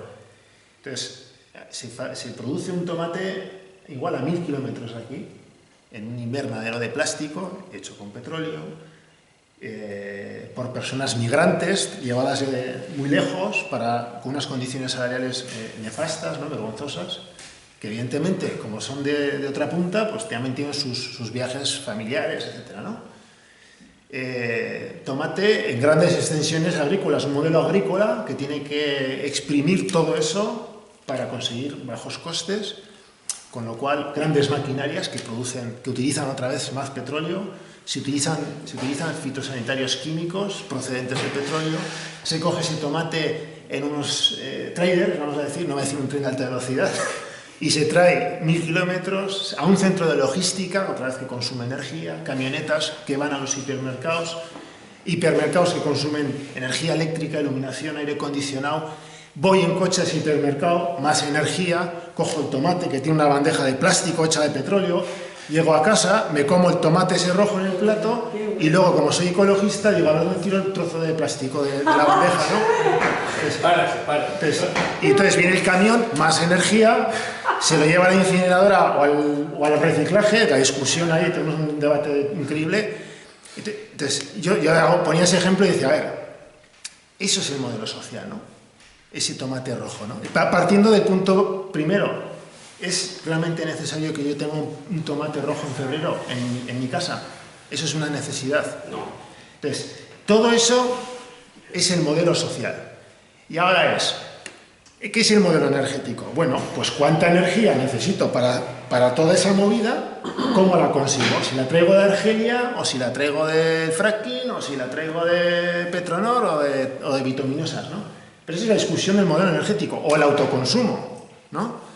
Entonces, se produce un tomate igual a 1000 kilómetros aquí, en un invernadero de plástico, hecho con petróleo, por personas migrantes, llevadas muy lejos, con unas condiciones salariales nefastas, ¿no? Vergonzosas, que evidentemente, como son de otra punta, pues también tienen sus viajes familiares, etc., ¿no? Tomate en grandes extensiones agrícolas, un modelo agrícola que tiene que exprimir todo eso para conseguir bajos costes, con lo cual grandes maquinarias que utilizan otra vez más petróleo, se utilizan fitosanitarios químicos procedentes del petróleo, se coge ese tomate en unos trailers, vamos a decir, no voy a decir un tren de alta velocidad, y se trae 1000 kilómetros a un centro de logística, otra vez que consume energía, camionetas que van a los hipermercados que consumen energía eléctrica, iluminación, aire acondicionado. Voy en coche a ese hipermercado, más energía, cojo el tomate que tiene una bandeja de plástico hecha de petróleo, llego a casa, me como el tomate ese rojo en el plato y luego, como soy ecologista, digo, a ver dónde tiro el trozo de plástico de la bandeja, ¿no? Se para. Y entonces viene el camión, más energía, se lo lleva a la incineradora o al reciclaje, la discusión ahí, tenemos un debate increíble. Entonces yo ponía ese ejemplo y decía, a ver, eso es el modelo social, ¿no? Ese tomate rojo, ¿no? Partiendo del punto primero, ¿Es realmente necesario que yo tenga un tomate rojo en febrero en mi casa? ¿Eso es una necesidad? No. Entonces, todo eso es el modelo social. Y ahora ¿qué es el modelo energético? Bueno, pues cuánta energía necesito para toda esa movida, ¿cómo la consigo? Si la traigo de Argelia, o si la traigo de fracking, o si la traigo de Petronor o de bituminosas, ¿no? Pero esa es la discusión del modelo energético, o el autoconsumo, ¿no?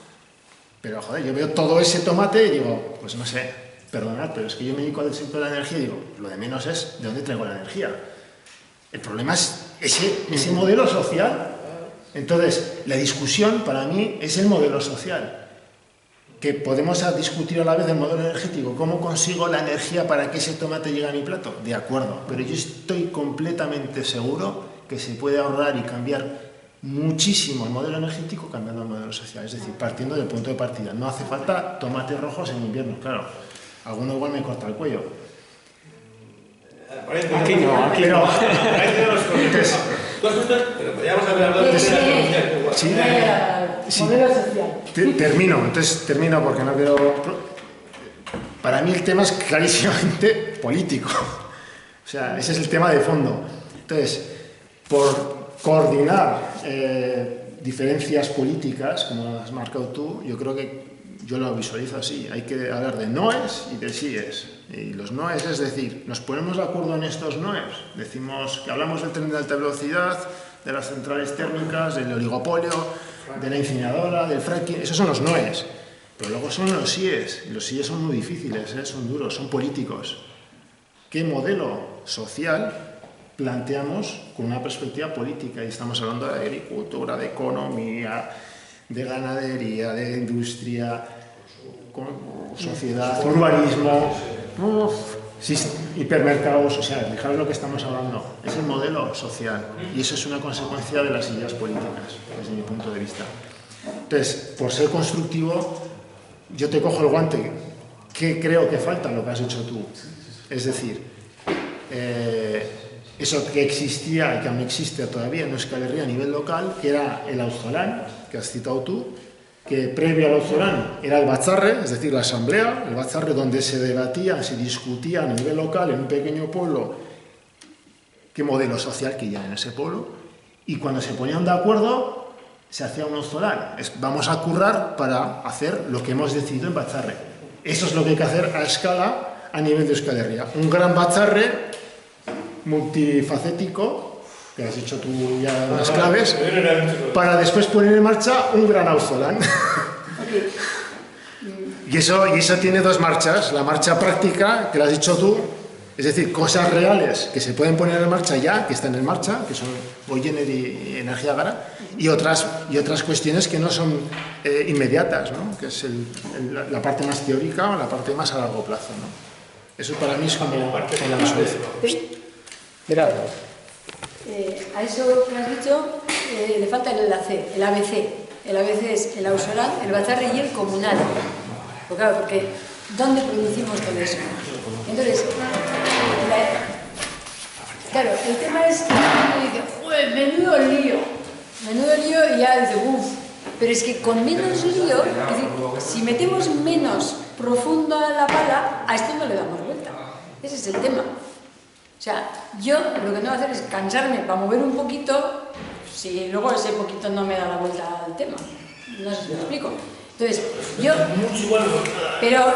Pero, joder, yo veo todo ese tomate y digo, pues no sé, perdonad, pero es que yo me dedico al sector de la energía y digo, lo de menos es de dónde traigo la energía. El problema es ese modelo social. Entonces, la discusión para mí es el modelo social. Que podemos discutir a la vez del modelo energético, cómo consigo la energía para que ese tomate llegue a mi plato. De acuerdo, pero yo estoy completamente seguro que se puede ahorrar y cambiar muchísimo el modelo energético cambiando el modelo social. Es decir, partiendo del punto de partida. No hace falta tomates rojos en invierno, claro. Alguno igual me corta el cuello. Aquí no, aquí no. Pero podríamos hablar de modelo social. Termino porque no quiero... Para mí el tema es clarísimamente político. O sea, ese es el tema de fondo. Entonces, por coordinar diferencias políticas, como las has marcado tú, yo creo que yo lo visualizo así. Hay que hablar de noes y de síes. Y los noes, es decir, nos ponemos de acuerdo en estos noes. Decimos que hablamos del tren de alta velocidad, de las centrales térmicas, del oligopolio, de la incineradora, del fracking. Esos son los noes. Pero luego son los síes. Y los síes son muy difíciles, son duros, son políticos. ¿Qué modelo social planteamos con una perspectiva política? Y estamos hablando de agricultura, de economía, de ganadería, de industria, sociedad, urbanismo, hipermercados, o sea, fijaros lo que estamos hablando. Es el modelo social y eso es una consecuencia de las ideas políticas, desde mi punto de vista. Entonces, por ser constructivo, yo te cojo el guante. ¿Qué creo que falta? Lo que has hecho tú. Es decir, eso que existía y que aún existe todavía en Euskal Herria a nivel local, que era el auzolán, que has citado tú, que previo al auzolán era el batzarre, es decir, la asamblea, el batzarre donde se debatía, se discutía a nivel local en un pequeño pueblo qué modelo social querían en ese pueblo, y cuando se ponían de acuerdo se hacía un auzolán. Vamos a currar para hacer lo que hemos decidido en batzarre. Eso es lo que hay que hacer a escala a nivel de Euskal Herria. Un gran batzarre multifacético, que has hecho tú ya las claves, para después poner en marcha un gran auzolán. Y eso tiene dos marchas. La marcha práctica, que la has dicho tú, es decir, cosas reales que se pueden poner en marcha ya, que están en marcha, que son Goyener y Energía Gara, y otras cuestiones que no son inmediatas, ¿no? Que es la parte más teórica o la parte más a largo plazo, ¿no? Eso para mí es como la solución. Mira, a eso que has dicho le falta el enlace, el ABC. El ABC es el auzolán, el batzarre y el comunal. Porque ¿dónde producimos todo eso? Entonces, claro, el tema es que uno dice, ¡joder, menudo lío! Y ya dice, uff. Pero es que con menos lío, es decir, si metemos menos profundo a la pala, a esto no le damos vuelta. Ese es el tema. O sea, yo lo que no voy a hacer es cansarme para mover un poquito, si luego ese poquito no me da la vuelta al tema. No sé si me explico. Entonces, pero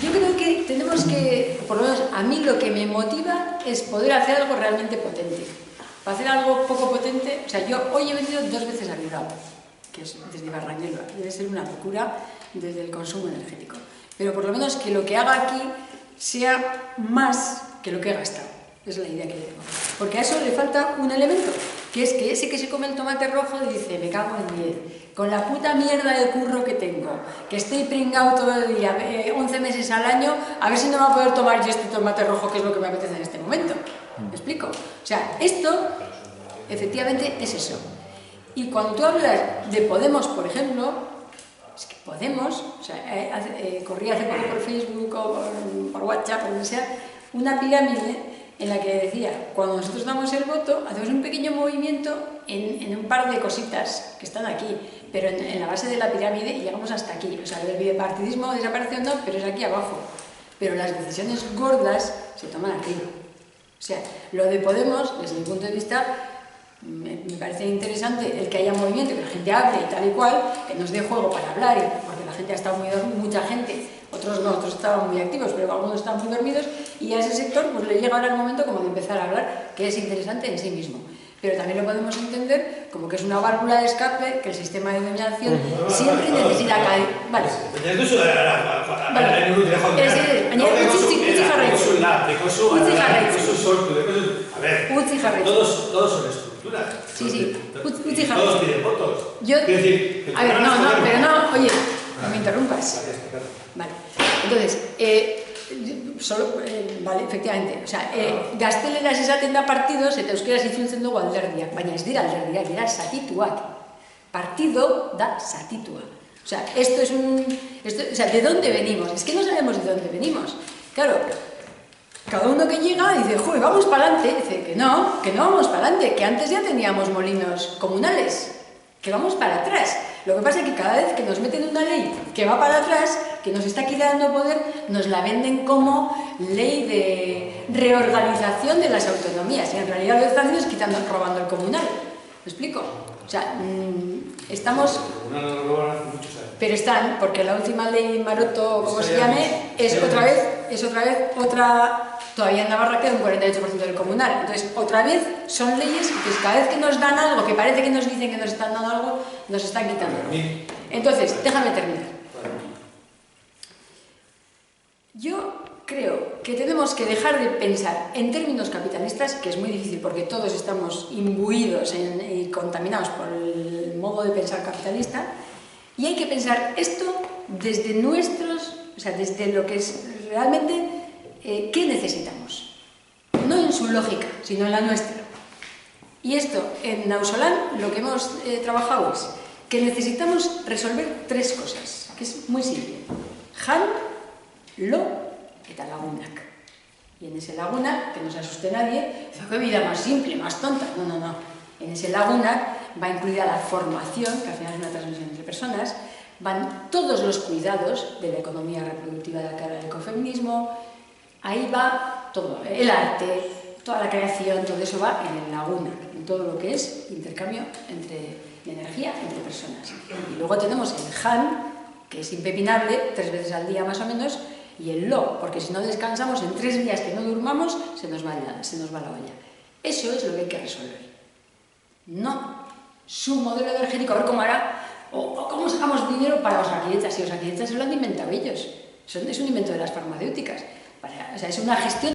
yo creo que tenemos que, por lo menos a mí lo que me motiva es poder hacer algo realmente potente. Para hacer algo poco potente, o sea, yo hoy he venido 2 veces a Bilbao, que es desde Barranquilla, debe ser una locura desde el consumo energético. Pero por lo menos que lo que haga aquí sea más que lo que he gastado. Es la idea que tengo. Porque a eso le falta un elemento, que es que ese que se come el tomate rojo dice, me cago en 10, con la puta mierda de curro que tengo, que estoy pringado todo el día, 11 meses al año, a ver si no me voy a poder tomar yo este tomate rojo, que es lo que me apetece en este momento. ¿Me explico? O sea, esto, efectivamente, es eso. Y cuando tú hablas de Podemos, por ejemplo, es que Podemos, o sea, corría hace poco por Facebook o por WhatsApp, o donde sea, una pirámide en la que decía, cuando nosotros damos el voto, hacemos un pequeño movimiento en un par de cositas que están aquí, pero en la base de la pirámide y llegamos hasta aquí. O sea, el bipartidismo desapareció, no, pero es aquí abajo. Pero las decisiones gordas se toman arriba. O sea, lo de Podemos, desde mi punto de vista, me parece interesante el que haya movimiento, que la gente hable y tal y cual, que nos dé juego para hablar, porque la gente ha estado muy dormida, mucha gente, otros no, otros estaban muy activos, pero algunos estaban muy dormidos, y a ese sector pues le llega ahora el momento como de empezar a hablar, que es interesante en sí mismo. Pero también lo podemos entender como que es una válvula de escape que el sistema de dominación siempre necesita caer. Vale. Todos son estructuras. Sí. Todos piden votos. A ver, pero no, oye, no me interrumpas. Vale. Entonces, vale, efectivamente, o sea, gazteleraz esaten da partidos eta euskeraz itzultzen dugu alderdiak, baina ez dira alderdiak, dira zatituak. Partido da zatitua. O sea, o sea, ¿de dónde venimos? Es que no sabemos de dónde venimos. Claro, cada uno que llega dice, joder, vamos para adelante. Dice que no vamos para adelante, que antes ya teníamos molinos comunales, que vamos para atrás. Lo que pasa es que cada vez que nos meten una ley que va para atrás, que nos está quitando poder, nos la venden como ley de reorganización de las autonomías. Y en realidad lo que están haciendo es robando el comunal. ¿Me explico? O sea, estamos... Pero están, porque la última ley Maroto, como se llame, es otra vez, todavía en Navarra queda un 48% del comunal. Entonces, otra vez son leyes que cada vez que nos dan algo, que parece que nos dicen que nos están dando algo, nos están quitando algo. Entonces, déjame terminar. Yo creo que tenemos que dejar de pensar en términos capitalistas, que es muy difícil porque todos estamos imbuidos y contaminados por el modo de pensar capitalista, y hay que pensar esto desde desde lo que es realmente qué necesitamos. No en su lógica, sino en la nuestra. Y esto, en Nausolan, lo que hemos trabajado es que necesitamos resolver tres cosas, que es muy simple. Jan, lo eta lagunak. Y en ese lagunak, que no se asuste nadie, dice, qué vida más simple, más tonta. No. En ese lagunak va incluida la formación, que al final es una transmisión entre personas, van todos los cuidados de la economía reproductiva de la cara del ecofeminismo, ahí va todo, el arte, toda la creación, todo eso va en el lagunak, en todo lo que es intercambio de energía entre personas. Y luego tenemos el jan, que es impepinable, 3 veces al día más o menos, y el lo, porque si no descansamos en 3 días que no durmamos, se nos va la olla. Eso es lo que hay que resolver. No su modelo energético, a ver cómo hará, o cómo sacamos dinero para Osakidetza. Si Osakidetza se lo han inventado ellos, es un invento de las farmacéuticas. O sea, es una gestión